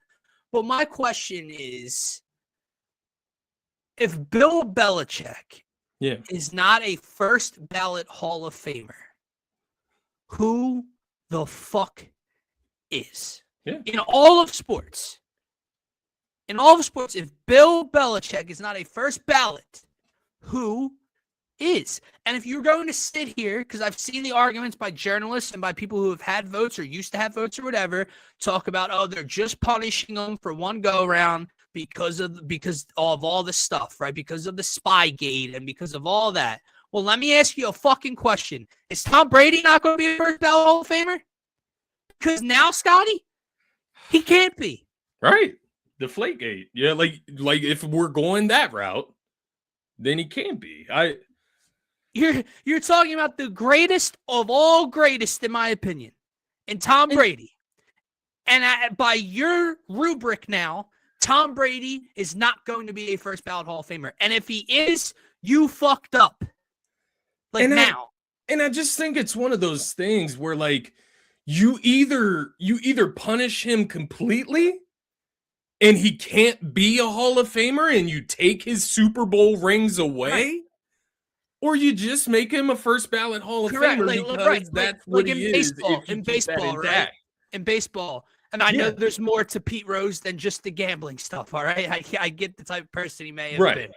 But my question is, if Bill Belichick is not a first ballot Hall of Famer, who the fuck is? Yeah. In all of sports, in all of sports, if Bill Belichick is not a first ballot, who is? And if you're going to sit here, because I've seen the arguments by journalists and by people who have had votes or used to have votes or whatever, talk about, oh, they're just punishing them for one go around because of all this stuff, right? Because of the Spygate and because of all that. Well, let me ask you a fucking question. Is Tom Brady not going to be a first ballot Hall of Famer? Because now, Scotty, he can't be. Right. Deflategate. Yeah, like if we're going that route, then he can't be. You're talking about the greatest of all greatest, in my opinion, and Tom Brady. And by your rubric now, Tom Brady is not going to be a first ballot Hall of Famer. And if he is, you fucked up. Like now. And I just think it's one of those things where like you either punish him completely and he can't be a Hall of Famer and you take his Super Bowl rings away. Right. Or you just make him a first ballot Hall of Famer because that's what he is. In baseball, right? In baseball. And I know there's more to Pete Rose than just the gambling stuff, all right? I get the type of person he may have been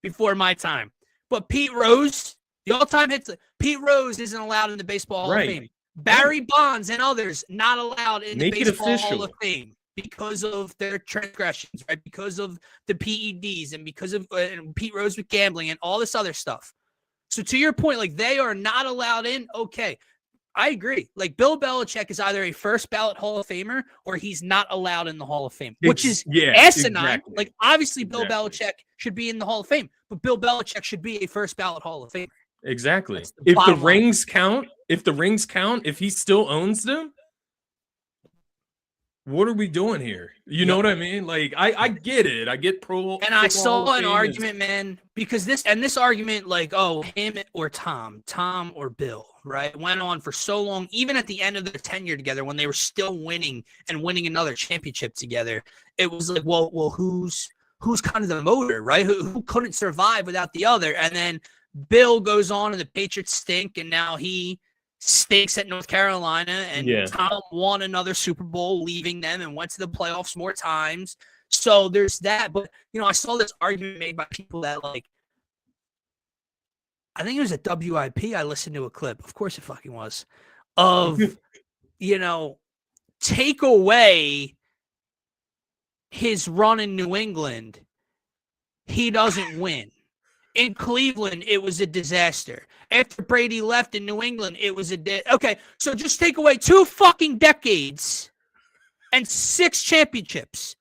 before my time. But Pete Rose, the all-time hits, Pete Rose isn't allowed in the Baseball Hall of Fame. Barry Bonds and others not allowed in the Baseball Hall of Fame because of their transgressions, right? Because of the PEDs and because of Pete Rose with gambling and all this other stuff. So to your point, like they are not allowed in. Okay, I agree. Like Bill Belichick is either a first ballot Hall of Famer or he's not allowed in the Hall of Fame, which is asinine. Exactly. Like obviously Bill Belichick should be in the Hall of Fame, but Bill Belichick should be a first ballot Hall of Famer. Exactly. If the rings count, if he still owns them, what are we doing here? You know what I mean? Like, I get it. I get pro. And I saw an argument, man, because this argument, like, oh, him or Tom or Bill, right, went on for so long, even at the end of their tenure together when they were still winning and winning another championship together. It was like, well, who's kind of the motor, right? Who couldn't survive without the other? And then Bill goes on and the Patriots stink, and now he stinks at North Carolina, and Tom won another Super Bowl, leaving them and went to the playoffs more times. So there's that. But, I saw this argument made by people that, like, I think it was at WIP. I listened to a clip. Of course it fucking was. Of, take away his run in New England, he doesn't win. In Cleveland, it was a disaster. After Brady left in New England, it was okay, so just take away 2 fucking decades and 6 championships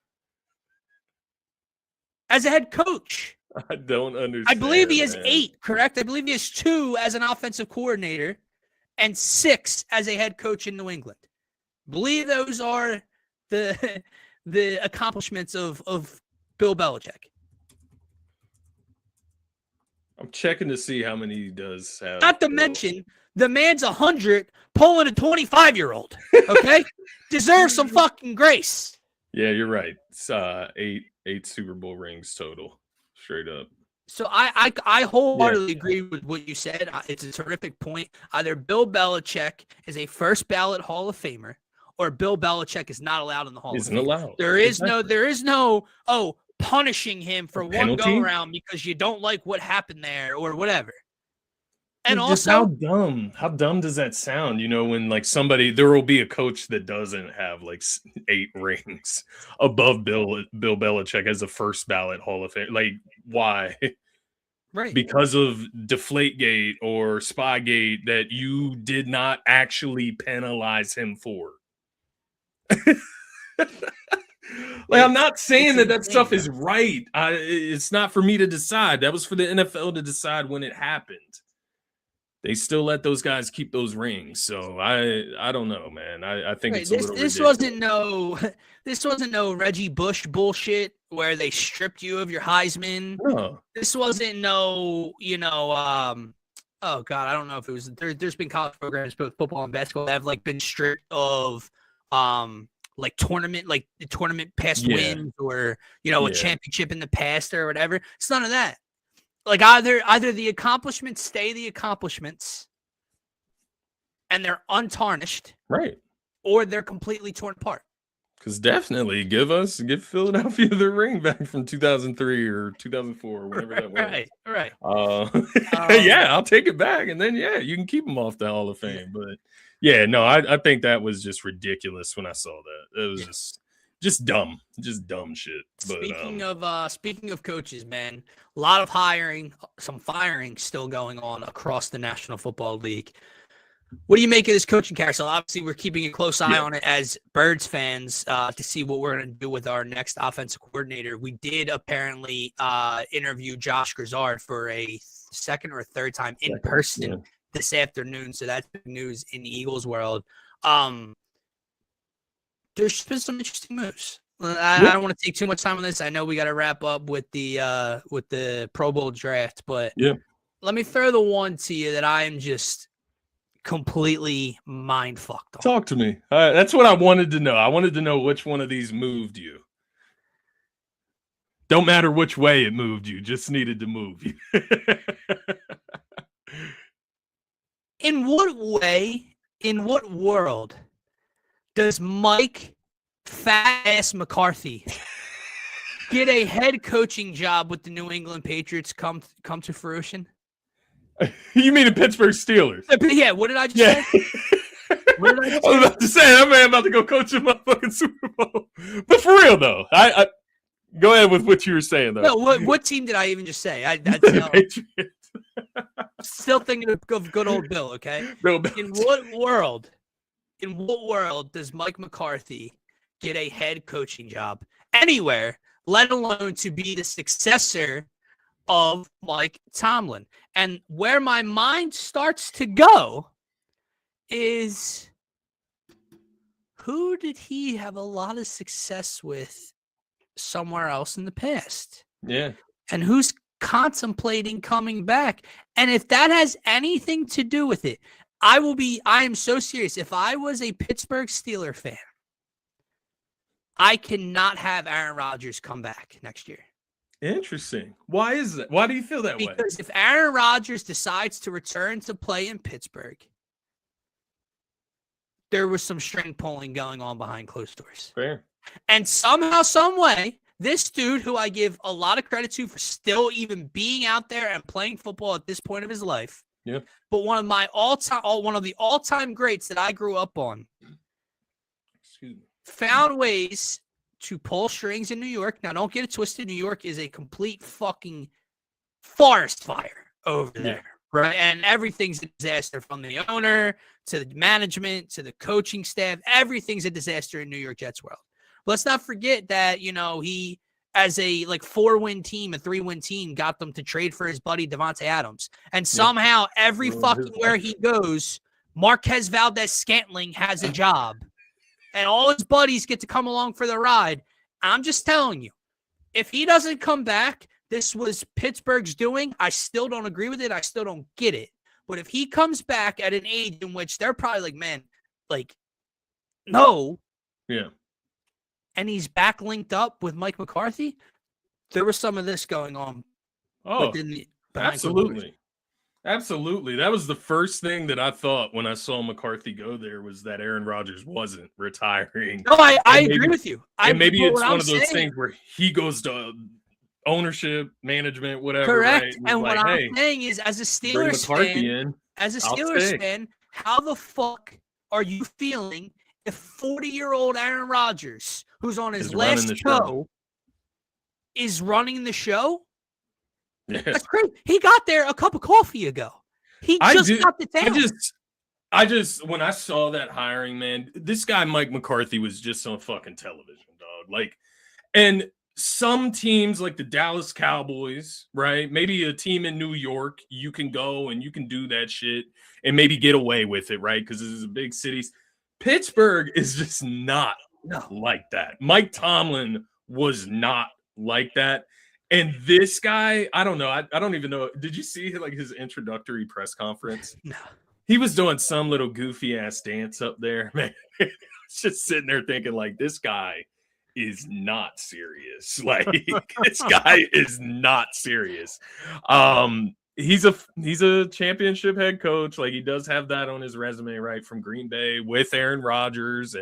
as a head coach. I don't understand. I believe he has 8, correct? I believe he has 2 as an offensive coordinator and 6 as a head coach in New England. I believe those are the accomplishments of Bill Belichick. I'm checking to see how many he does have. Not to mention, the man's 100 pulling a 25-year-old, okay? Deserves some fucking grace. Yeah, you're right. It's 8 Super Bowl rings total, straight up. So I wholeheartedly agree with what you said. It's a terrific point. Either Bill Belichick is a first ballot Hall of Famer, or Bill Belichick is not allowed in the Hall of Fame. Isn't allowed. There is no punishing him for one go around because you don't like what happened there or whatever. And just also, how dumb does that sound? When like there will be a coach that doesn't have like 8 rings above Bill Belichick as a first ballot Hall of Fame. Like, why? Right. Because of Deflategate or Spygate that you did not actually penalize him for. Like, I'm not saying that stuff is right. It's not for me to decide. That was for the NFL to decide when it happened. They still let those guys keep those rings. So I don't know, man. I think it's a little ridiculous. This wasn't no Reggie Bush bullshit where they stripped you of your Heisman. No. This wasn't no, oh God, I don't know if it was. There's been college programs, both football and basketball, that have like been stripped of like the tournament past wins or, a championship in the past or whatever. It's none of that. Like either the accomplishments stay the accomplishments and they're untarnished. Right. Or they're completely torn apart. Because definitely give Philadelphia the ring back from 2003 or 2004, whenever that was. Right. Yeah, I'll take it back, and then you can keep him off the Hall of Fame. But yeah, no, I think that was just ridiculous when I saw that. It was just dumb shit. But Speaking of coaches, man, a lot of hiring, some firing still going on across the National Football League. What do you make of this coaching carousel? Obviously, we're keeping a close eye on it as Birds fans to see what we're going to do with our next offensive coordinator. We did apparently interview Josh Grizzard for a second or third time in person this afternoon, so that's big news in the Eagles world. There's been some interesting moves. I don't want to take too much time on this. I know we got to wrap up with the Pro Bowl draft, but let me throw the one to you that I am just completely mind fucked on. Talk to me. That's what I wanted to know. I wanted to know which one of these moved you. Don't matter which way it moved you, just needed to move you. In what way, in what world does Mike Fat Ass McCarthy get a head coaching job with the New England Patriots come to fruition? You mean the Pittsburgh Steelers? Yeah, what did I just say? What did I just say? I was about to say, that man about to go coach a motherfucking Super Bowl. But for real, though, I go ahead with what you were saying, though. No, what team did I even just say? Patriots. Still thinking of good old Bill, okay? Bill Belichick. In what world does Mike McCarthy get a head coaching job anywhere, let alone to be the successor of Mike Tomlin? And where my mind starts to go is, who did he have a lot of success with somewhere else in the past? Yeah. And who's contemplating coming back? And if that has anything to do with it, I am so serious. If I was a Pittsburgh Steelers fan, I cannot have Aaron Rodgers come back next year. Interesting. Why is that? Why do you feel that way? Because if Aaron Rodgers decides to return to play in Pittsburgh, there was some string pulling going on behind closed doors. Fair. And somehow, some way, this dude, who I give a lot of credit to for still even being out there and playing football at this point of his life, but one of the all-time greats that I grew up on, found ways to pull strings in New York. Now, don't get it twisted. New York is a complete fucking forest fire over there, right? And everything's a disaster, from the owner to the management to the coaching staff. Everything's a disaster in New York Jets world. Let's not forget that, he, as a 4-win team, a 3-win team, got them to trade for his buddy Devontae Adams. And somehow every fucking where he goes, Marquez Valdez-Scantling has a job. And all his buddies get to come along for the ride. I'm just telling you, if he doesn't come back, this was Pittsburgh's doing. I still don't agree with it. I still don't get it. But if he comes back at an age in which they're probably no. Yeah. And he's back linked up with Mike McCarthy, there was some of this going on. Oh, absolutely. Absolutely. That was the first thing that I thought when I saw McCarthy go there, was that Aaron Rodgers wasn't retiring. No, I agree with you. Maybe it's one of those things where he goes to ownership, management, whatever. Correct. Right? And what I'm saying is, as a Steelers fan, how the fuck are you feeling if 40-year-old Aaron Rodgers, who's on his last show, is running the show? Yeah. That's crazy. He got there a cup of coffee ago. He just got the down. I just when I saw that hiring, man, this guy Mike McCarthy was just on fucking television, dog. And some teams like the Dallas Cowboys, right? Maybe a team in New York, you can go and you can do that shit and maybe get away with it, right? Because this is a big cities. Pittsburgh is just not like that. Mike Tomlin was not like that. And this guy, I don't know. I don't even know. Did you see his introductory press conference? No. He was doing some little goofy ass dance up there, man. Just sitting there thinking this guy is not serious. This guy is not serious. he's a championship head coach. Like, he does have that on his resume, right, from Green Bay with Aaron Rodgers.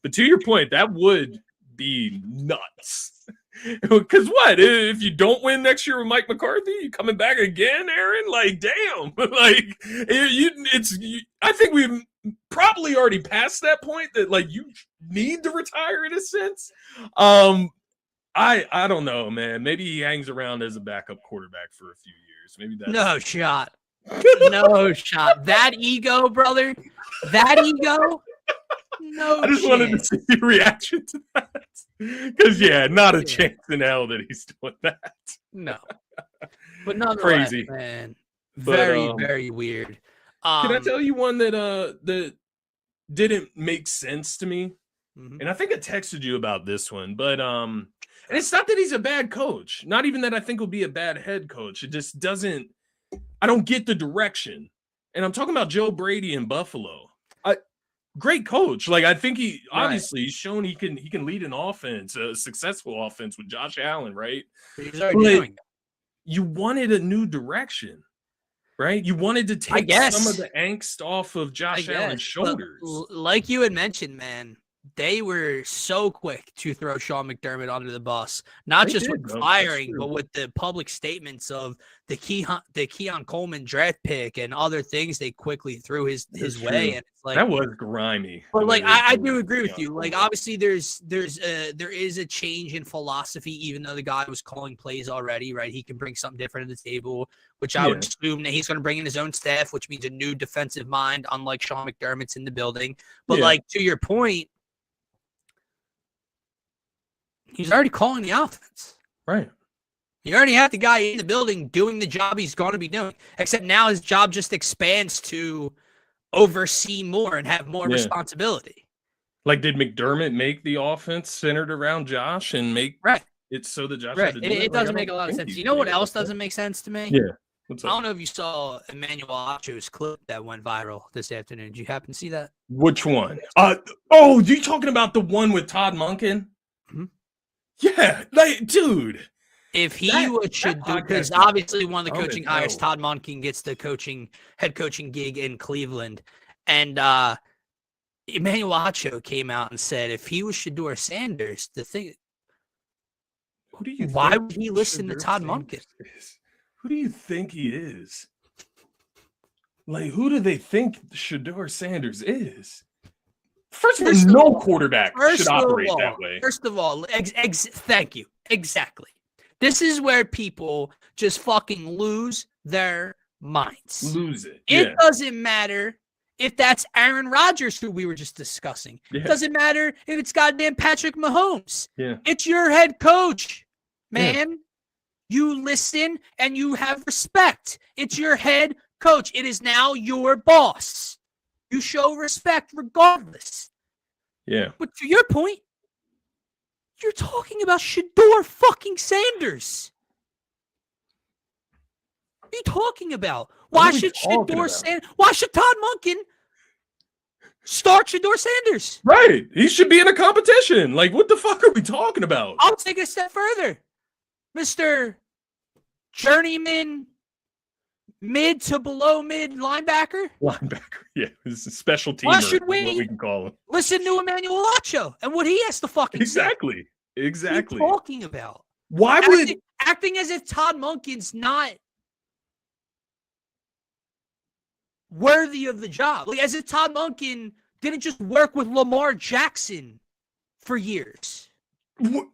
But to your point, that would be nuts. Because what if you don't win next year with Mike McCarthy? You coming back again, Aaron? Like, damn! Like, I think we've probably already passed that point that like you need to retire in a sense. I don't know, man. Maybe he hangs around as a backup quarterback for a few years. Maybe that's no shot. No shot. That ego, brother. That ego. No. I just wanted to see your reaction to that. Because not a chance in hell that he's doing that. No. But not crazy, man. Very, very weird. Can I tell you one that didn't make sense to me? Mm-hmm. And I think I texted you about this one, but and it's not that he's a bad coach. Not even that I think he'll be a bad head coach. It just doesn't. I don't get the direction. And I'm talking about Joe Brady in Buffalo. Great coach. Like, I think he obviously he's shown he can lead an offense, a successful offense with Josh Allen, right? He's already doing it. You wanted a new direction, right? You wanted to take some of the angst off of Josh Allen's shoulders. Like you had mentioned, man, they were so quick to throw Sean McDermott under the bus, not just with firing, but with the public statements of the Keon Coleman draft pick and other things they quickly threw his way. And it's like, that was grimy. But like, I do agree with you. Like, obviously there is a change in philosophy, even though the guy was calling plays already, right? He can bring something different to the table, which I would assume that he's going to bring in his own staff, which means a new defensive mind, unlike Sean McDermott's in the building. But like, to your point, he's already calling the offense. Right. You already have the guy in the building doing the job he's going to be doing, except now his job just expands to oversee more and have more responsibility. Like, did McDermott make the offense centered around Josh and make it so that Josh had to do it? It doesn't make a lot of sense. You know what else doesn't make sense to me? Yeah. I don't know if you saw Emmanuel Acho's clip that went viral this afternoon. Did you happen to see that? Which one? You talking about the one with Todd Monken? Mm-hmm. Yeah, like, dude. If he should do, because obviously one of the coaching hires, Todd Monken, gets the head coaching gig in Cleveland, and Emmanuel Acho came out and said if he was Shedeur Sanders, why would he listen to Todd Monken? Who do you think he is? Like, who do they think Shedeur Sanders is? First of all, no quarterback should operate that way. First of all, thank you. Exactly. This is where people just fucking lose their minds. Lose it. It doesn't matter if that's Aaron Rodgers, who we were just discussing. It doesn't matter if it's goddamn Patrick Mahomes. Yeah. It's your head coach, man. Yeah. You listen and you have respect. It's your head coach. It is now your boss. You show respect regardless. Yeah. But to your point, you're talking about Shedeur fucking Sanders. What are you talking about? Why should Todd Monken start Shedeur Sanders? Right. He should be in a competition. Like, what the fuck are we talking about? I'll take it a step further. Mr. Journeyman mid to below mid linebacker. Yeah. It's a special team. Why should what we can call him. Listen to Emmanuel Acho and what he has to fucking say. Exactly. What are you talking about? Why would acting as if Todd Monken's not worthy of the job? Like, as if Todd Monken didn't just work with Lamar Jackson for years.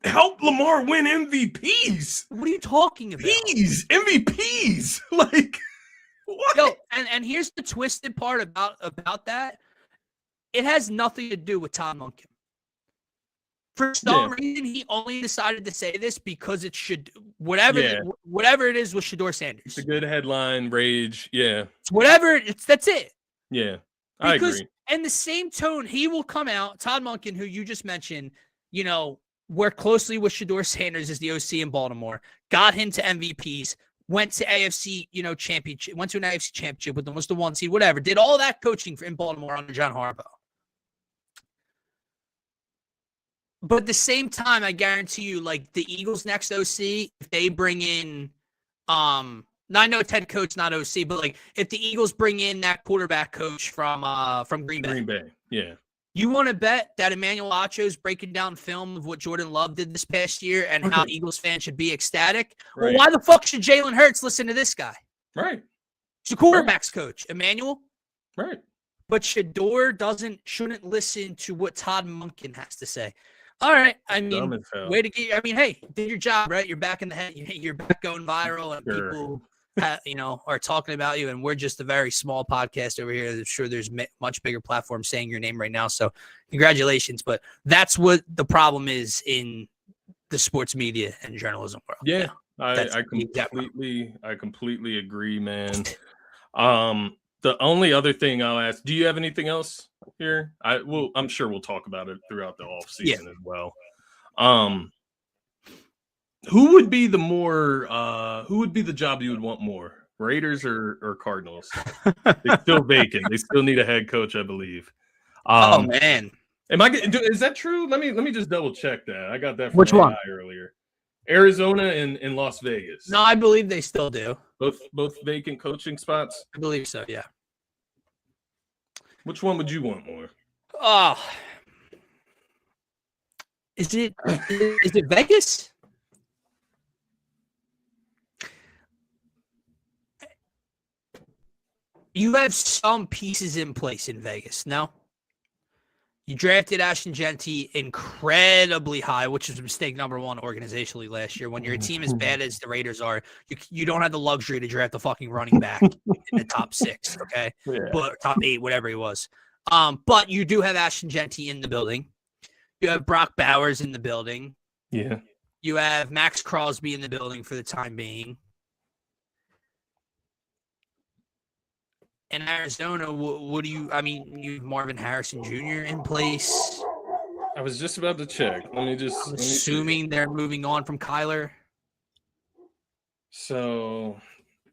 Help Lamar win MVPs. What are you talking about? MVPs. Like, what? Yo, and here's the twisted part about that. It has nothing to do with Todd Monken. For some reason, he only decided to say this because it should whatever it is with Shedeur Sanders. It's a good headline, rage. Yeah. It's that's it. Yeah. I agree. In the same tone, he will come out, Todd Monken, who you just mentioned, worked closely with Shedeur Sanders as the OC in Baltimore, got him to MVPs, went to AFC, championship, went to an AFC championship with them, was the 1 seed, whatever, did all that coaching in Baltimore under John Harbaugh. But at the same time, I guarantee you, like, the Eagles' next OC, if they bring in Now, I know it's head coach, not OC, but like if the Eagles bring in that quarterback coach from Green Bay. Green Bay, yeah. You want to bet that Emmanuel Acho's breaking down film of what Jordan Love did this past year and how Eagles fans should be ecstatic? Right. Well, why the fuck should Jalen Hurts listen to this guy? Right. He's a quarterback's coach, Emmanuel. Right. But Shador shouldn't listen to what Todd Monken has to say. All right. I mean, way to get. I mean, hey, did your job, right? You're back in the head. You're back going viral, and people, are talking about you. And we're just a very small podcast over here. I'm sure there's much bigger platforms saying your name right now. So, congratulations. But that's what the problem is in the sports media and journalism world. Yeah, I completely agree, man. The only other thing I'll ask, do you have anything else here? I'm sure we'll talk about it throughout the off season as well. Who would be the job you would want more? Raiders or Cardinals? They're still vacant. They still need a head coach, I believe. Oh man. Is that true? Let me just double check that. I got that from Which one? AI earlier. Arizona and Las Vegas. No, I believe they still do. Both vacant coaching spots? I believe so, yeah. Which one would you want more? Oh. Is it Vegas? You have some pieces in place in Vegas, no? You drafted Ashton Genty incredibly high, which was mistake number one organizationally last year. When you're a team as bad as the Raiders are, you don't have the luxury to draft a fucking running back in the top 6, okay? Yeah. But top 8, whatever he was. But you do have Ashton Genty in the building. You have Brock Bowers in the building. Yeah. You have Max Crosby in the building for the time being. In Arizona, you have Marvin Harrison Jr. in place. I was just about to check. I'm assuming they're moving on from Kyler. So,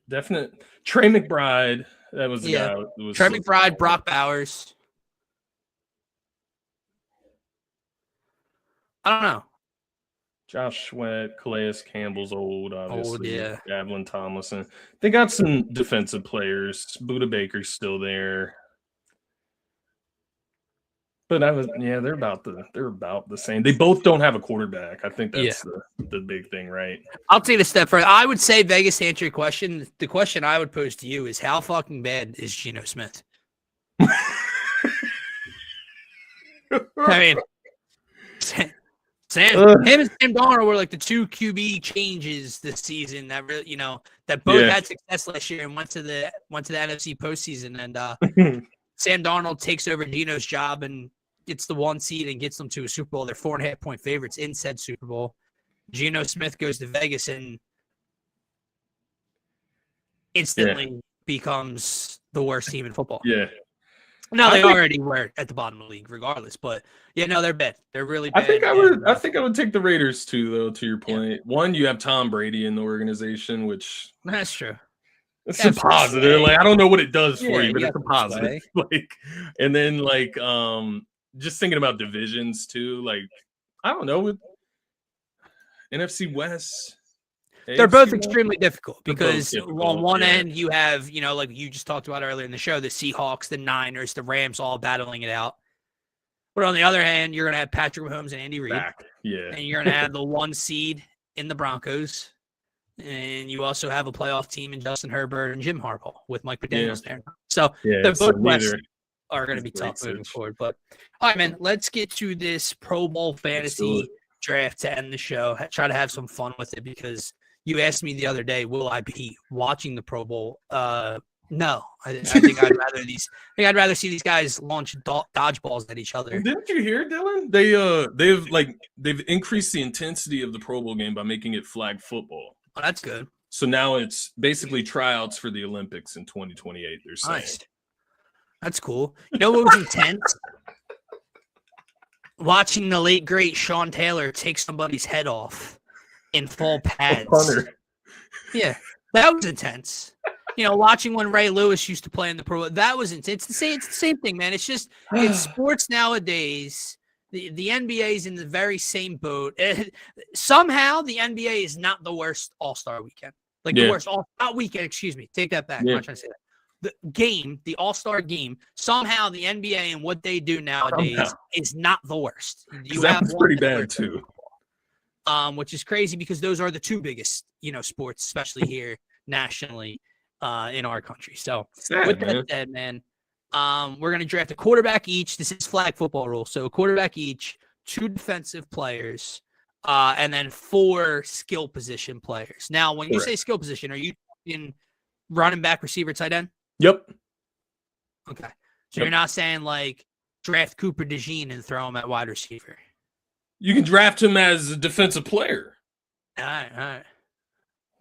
definite. Trey McBride, that was the guy. Trey McBride, Brock Bowers. I don't know. Josh Sweat, Calais Campbell's old, obviously. Yeah. Gavlin Tomlinson. They got some defensive players. Buda Baker's still there. But they're about the same. They both don't have a quarterback. I think that's the big thing, right? I'll take it a step further. I would say, Vegas, to answer your question, the question I would pose to you is, how fucking bad is Geno Smith? I mean, him and Sam Darnold were like the 2 QB changes this season that really, that both had success last year and went to the NFC postseason. And Sam Darnold takes over Geno's job and gets the 1 seed and gets them to a Super Bowl. They're 4.5-point favorites in said Super Bowl. Geno Smith goes to Vegas and instantly becomes the worst team in football. Yeah. No, they already were at the bottom of the league, regardless. But they're bad. They're really bad. I think I would take the Raiders too, though. To your point, one, you have Tom Brady in the organization, which that's true. It's a positive. Like, I don't know what it does for you, but it's a positive. And then just thinking about divisions too. Like, I don't know, with NFC West. They're both extremely difficult because on one end you have, like you just talked about earlier in the show, the Seahawks, the Niners, the Rams all battling it out. But on the other hand, you're going to have Patrick Mahomes and Andy Reid. Yeah. And you're going to have the 1 seed in the Broncos. And you also have a playoff team in Justin Herbert and Jim Harbaugh with Mike McDaniels there. So the both West are going to be tough moving forward. But all right, man, let's get to this Pro Bowl fantasy draft to end the show. Try to have some fun with it because you asked me the other day, will I be watching the Pro Bowl? No, I think I'd rather see these guys launch dodgeballs at each other. Didn't you hear, Dylan? They've increased the intensity of the Pro Bowl game by making it flag football. Oh, that's good. So now it's basically tryouts for the Olympics in 2028. They're saying. Nice. That's cool. You know what was intense? Watching the late great Sean Taylor take somebody's head off in full pads. Yeah, that was intense. Watching when Ray Lewis used to play in the Pro, that was intense. It's the same thing, man. It's just in sports nowadays. The NBA is in the very same boat. Somehow the NBA is not the worst All-Star weekend. Like the worst not weekend, excuse me. Take that back. I'm not trying to say that. The game, the All-Star game, somehow the NBA and what they do nowadays is not the worst. You have that's pretty bad too. Which is crazy because those are the two biggest, sports, especially here nationally in our country. So with that said, man, we're going to draft a quarterback each. This is flag football rule. So a quarterback each, 2 defensive players, and then 4 skill position players. Now, when you say skill position, are you in running back, receiver, tight end? Yep. Okay. So you're not saying like draft Cooper DeJean and throw him at wide receiver. You can draft him as a defensive player. All right.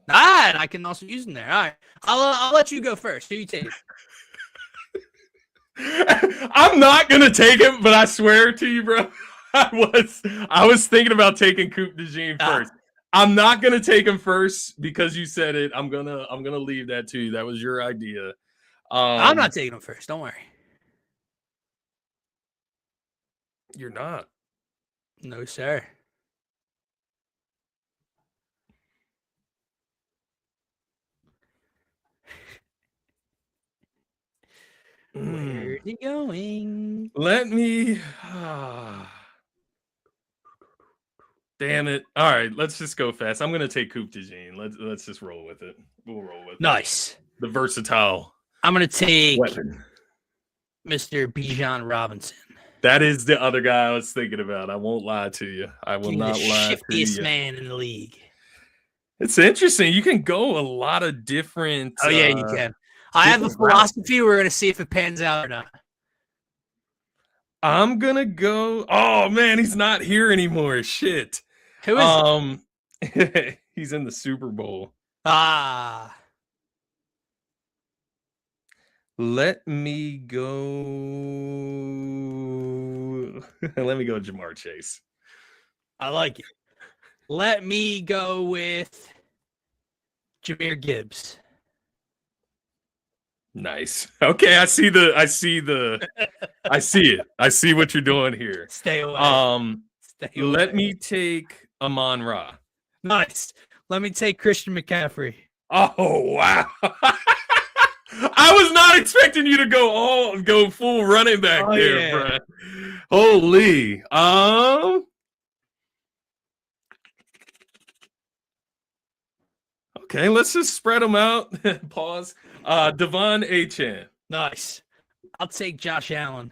I can also use him there. All right. I'll let you go first. Who you take? I'm not gonna take him, but I swear to you, bro, I was thinking about taking Coop DeJean first. I'm not gonna take him first because you said it. I'm gonna leave that to you. That was your idea. I'm not taking him first. Don't worry. You're not. No, sir. Where's he going? Let me. Damn it! All right, let's just go fast. I'm gonna take Coop DeJean. Let's just roll with it. We'll roll with it. Nice. The versatile. I'm gonna take weapon. Mr. Bijan Robinson. That is the other guy I was thinking about. I won't lie to you. I will not lie to you. The shiftiest man in the league. It's interesting. You can go a lot of different. Oh yeah, you can. I have a philosophy. We're gonna see if it pans out or not. I'm gonna go. Oh man, he's not here anymore. Shit. Who is? He's in the Super Bowl. Let me go. Let me go, Jamar Chase. I like it. Let me go with Jahmyr Gibbs. Nice. Okay, I see it. I see what you're doing here. Stay away. Let me take Amon-Ra. Nice. Let me take Christian McCaffrey. Oh wow. I was not expecting you to go full running back there, bro. Holy. Okay, let's just spread them out. Pause. Devon Achane. Nice. I'll take Josh Allen.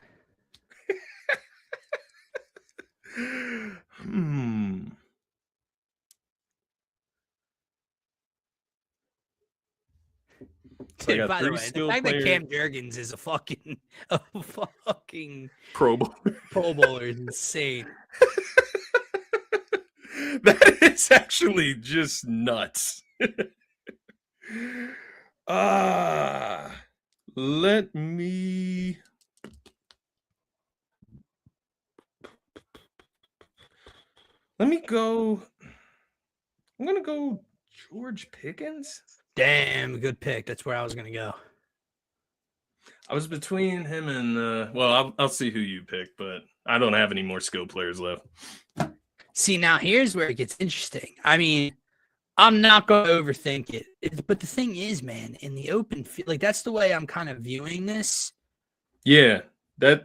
Dude, by the way, the fact that Cam Jurgens is a fucking Pro Bowler is insane. That is actually just nuts. Let me. go. I'm gonna go George Pickens. Damn, good pick. That's where I was gonna go. I was between him and I'll see who you pick, but I don't have any more skill players left. See, now here's where it gets interesting. I mean, I'm not going to overthink it. But the thing is, man, in the open field, like that's the way I'm kind of viewing this. Yeah,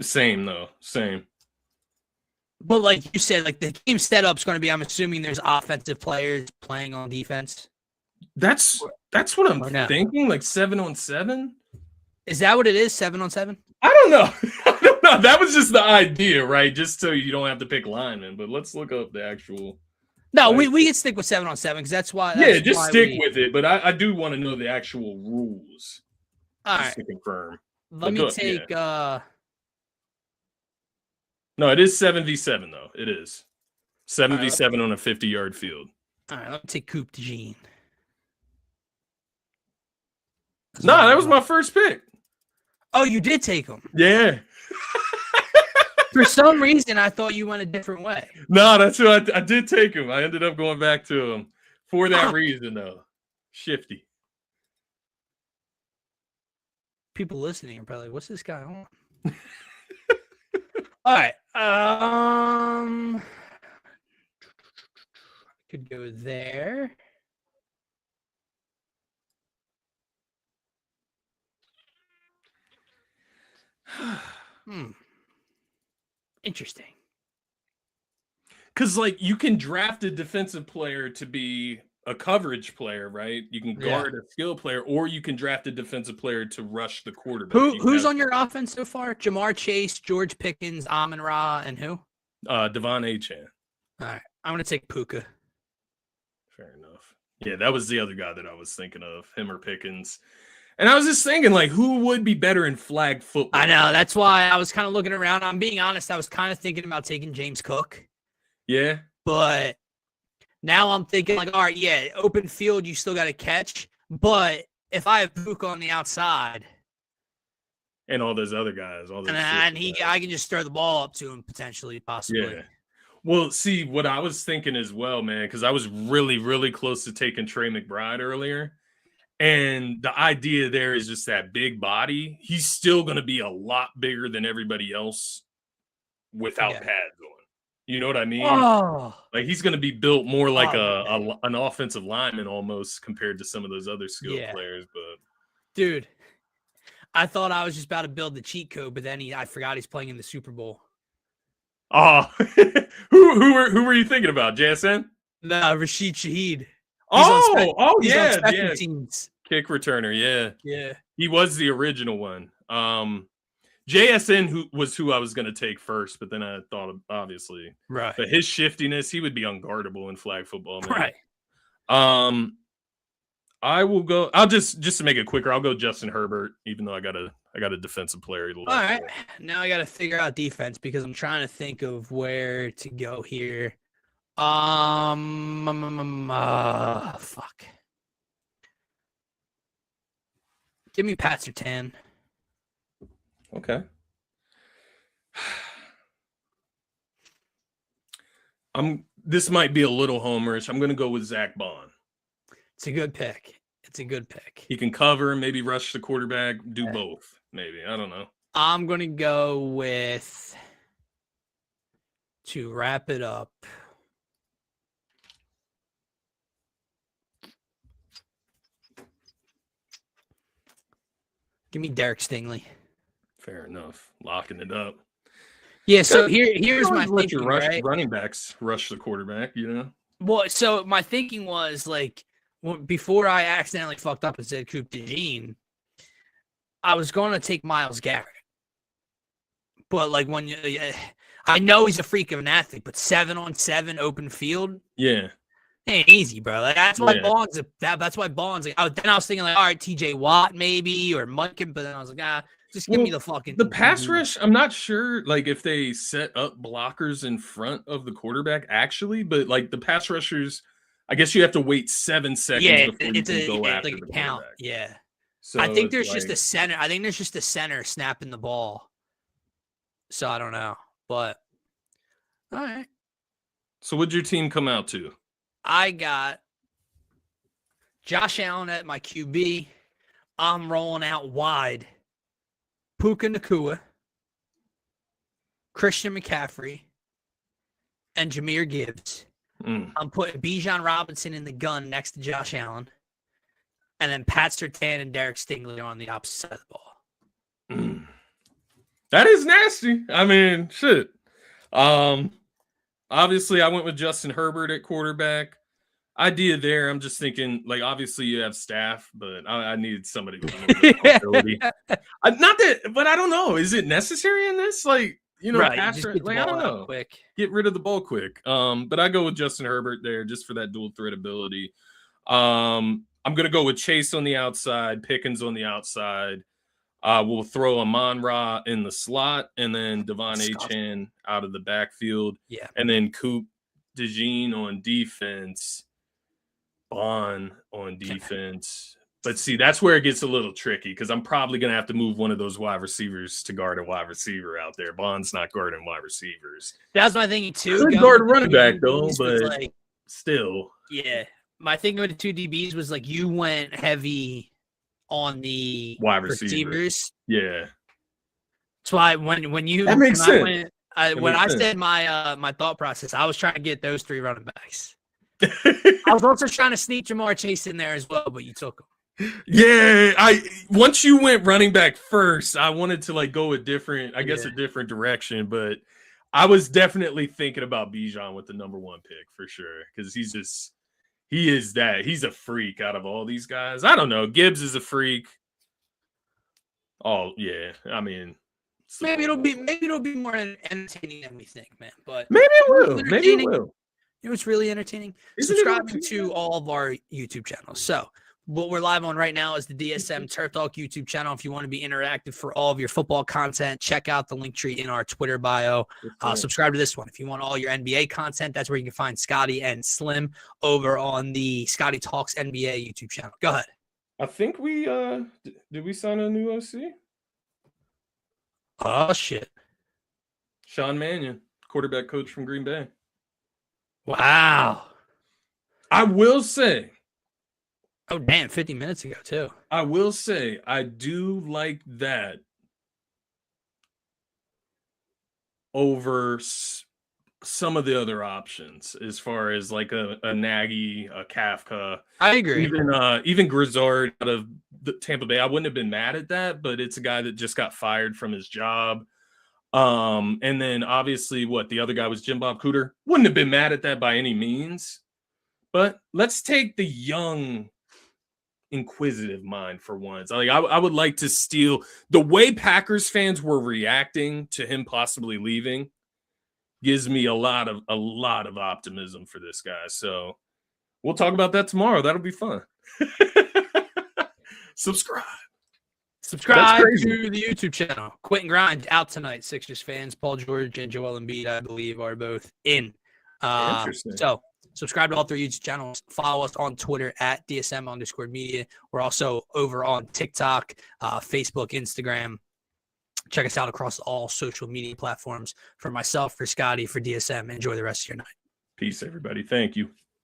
same. But like you said, like the game setup's going to be, I'm assuming there's offensive players playing on defense. That's what I'm thinking, like 7-on-7. Is that what it is, 7-on-7? I don't know. That was just the idea, right? Just so you don't have to pick linemen. But let's look up the actual. No, we can stick with 7-on-7 because that's why. Just stick with it. But I do want to know the actual rules. All right. To confirm. Let me take. No, it is 7v7 though. It is 7v7 on a 50-yard field. All right, let me take Coop DeJean. Nah, that was my first pick. Oh, you did take him? Yeah. For some reason, I thought you went a different way. No, that's what I did take him. I ended up going back to him for that reason, though. Shifty. People listening are probably, what's this guy on? All right. Could go there. interesting. Because, like, you can draft a defensive player to be a coverage player, right? You can guard a skill player, or you can draft a defensive player to rush the quarterback. Who's on your offense so far? Jamar Chase, George Pickens, Amon-Ra, and who? Devon Achane. All right. I'm going to take Puka. Fair enough. Yeah, that was the other guy that I was thinking of, him or Pickens. And I was just thinking, like, who would be better in flag football? I know. That's why I was kind of looking around. I'm being honest. I was kind of thinking about taking James Cook. Yeah. But now I'm thinking, like, all right, yeah, open field, you still got to catch. But if I have Puka on the outside. And all those other guys. I can just throw the ball up to him potentially, possibly. Yeah. Well, see, what I was thinking as well, man, because I was really, really close to taking Trey McBride earlier. And the idea there is just that big body. He's still going to be a lot bigger than everybody else without pads on. You know what I mean? Oh. Like, he's going to be built more like an offensive lineman almost compared to some of those other skilled players. But dude, I thought I was just about to build the cheat code, but then I forgot he's playing in the Super Bowl. Oh, who were you thinking about? JSN? No, Rashid Shaheed. He's on special teams. Kick returner, yeah. He was the original one. JSN who I was going to take first, but then I thought of, obviously, right. But his shiftiness, he would be unguardable in flag football, man. Right. I will go. I'll just to make it quicker. I'll go Justin Herbert, even though I got a defensive player. All right, now I got to figure out defense because I'm trying to think of where to go here. Fuck. Give me Pat Surtain. Okay. This might be a little homerish. I'm going to go with Zach Bond. It's a good pick. He can cover, maybe rush the quarterback, do both. Maybe. I don't know. I'm going to go with, to wrap it up, give me Derek Stingley. Fair enough. Locking it up. Yeah, so here's my thinking, right? Running backs rush the quarterback, you know? Well, so my thinking was, like, before I accidentally fucked up and said Coupe de Jean, I was going to take Myles Garrett. But, like, I know he's a freak of an athlete, but 7-on-7 open field, ain't easy, bro. Like, that's why Bond's. That's why Bond's. Like, then I was thinking, like, all right, T.J. Watt maybe or Mike, but then I was like, just give me the fucking pass rush. I'm not sure, like, if they set up blockers in front of the quarterback actually, but like the pass rushers, I guess you have to wait 7 seconds before you can go after the count. quarterback. Yeah. So I think there's just a center. I think there's just a center snapping the ball. So I don't know, but all right. So what'd your team come out to? I got Josh Allen at my QB. I'm rolling out wide. Puka Nacua, Christian McCaffrey, and Jahmyr Gibbs. I'm putting Bijan Robinson in the gun next to Josh Allen. And then Pat Surtain and Derek Stingley on the opposite side of the ball. That is nasty. I mean, shit. Obviously, I went with Justin Herbert at quarterback. Idea there, I'm just thinking, like, obviously you have staff, but I need somebody with a little bit of ability. Not that, but I don't know. Is it necessary in this? Like, you know, right, pass, like, I don't know. Quick. Get rid of the ball quick. But I go with Justin Herbert there just for that dual threat ability. I'm gonna go with Chase on the outside, Pickens on the outside. We'll throw Amon-Ra in the slot, and then Devon Achane out of the backfield. Yeah, and then Coupe de Jean on defense. Bond on defense. But see, that's where it gets a little tricky because I'm probably going to have to move one of those wide receivers to guard a wide receiver out there. Bond's not guarding wide receivers. That was my thinking too. Could guard a running back though, but like, still. Yeah. My thinking with the two DBs was like you went heavy on the wide receivers. Yeah. That's why when you that makes sense. I said my thought process, I was trying to get those three running backs. I was also trying to sneak Jamar Chase in there as well, but you took him. Yeah, once you went running back first, I wanted to like go a different, a different direction, but I was definitely thinking about Bijan with the number 1 pick for sure because he's a freak out of all these guys. I don't know. Gibbs is a freak. Oh yeah, I mean, maybe it'll be more entertaining than we think, man. But maybe it will. Maybe it will. You know what's really entertaining? Isn't Subscribing to all of our YouTube channels. So what we're live on right now is the DSM Turf Talk YouTube channel. If you want to be interactive for all of your football content, check out the link tree in our Twitter bio. Subscribe to this one. If you want all your NBA content, that's where you can find Scotty and Slim over on the Scotty Talks NBA YouTube channel. Go ahead. I think we did we sign a new OC? Oh shit. Sean Mannion, quarterback coach from Green Bay. Wow. I will say. Oh, damn, 50 minutes ago, too. I will say, I do like that over some of the other options as far as like a Nagy, a Kafka. I agree. Even Grizzard out of Tampa Bay. I wouldn't have been mad at that, but it's a guy that just got fired from his job. And then obviously the other guy was Jim Bob Cooter. Wouldn't have been mad at that by any means. But let's take the young, inquisitive mind for once. I would like to steal the way Packers fans were reacting to him possibly leaving gives me a lot of optimism for this guy. So we'll talk about that tomorrow. That'll be fun. Subscribe to the YouTube channel. Quit and Grind out tonight. Sixers fans, Paul George and Joel Embiid, I believe, are both in. Interesting. So subscribe to all 3 YouTube channels. Follow us on Twitter at DSM_media. We're also over on TikTok, Facebook, Instagram. Check us out across all social media platforms. For myself, for Scotty, for DSM, enjoy the rest of your night. Peace, everybody. Thank you.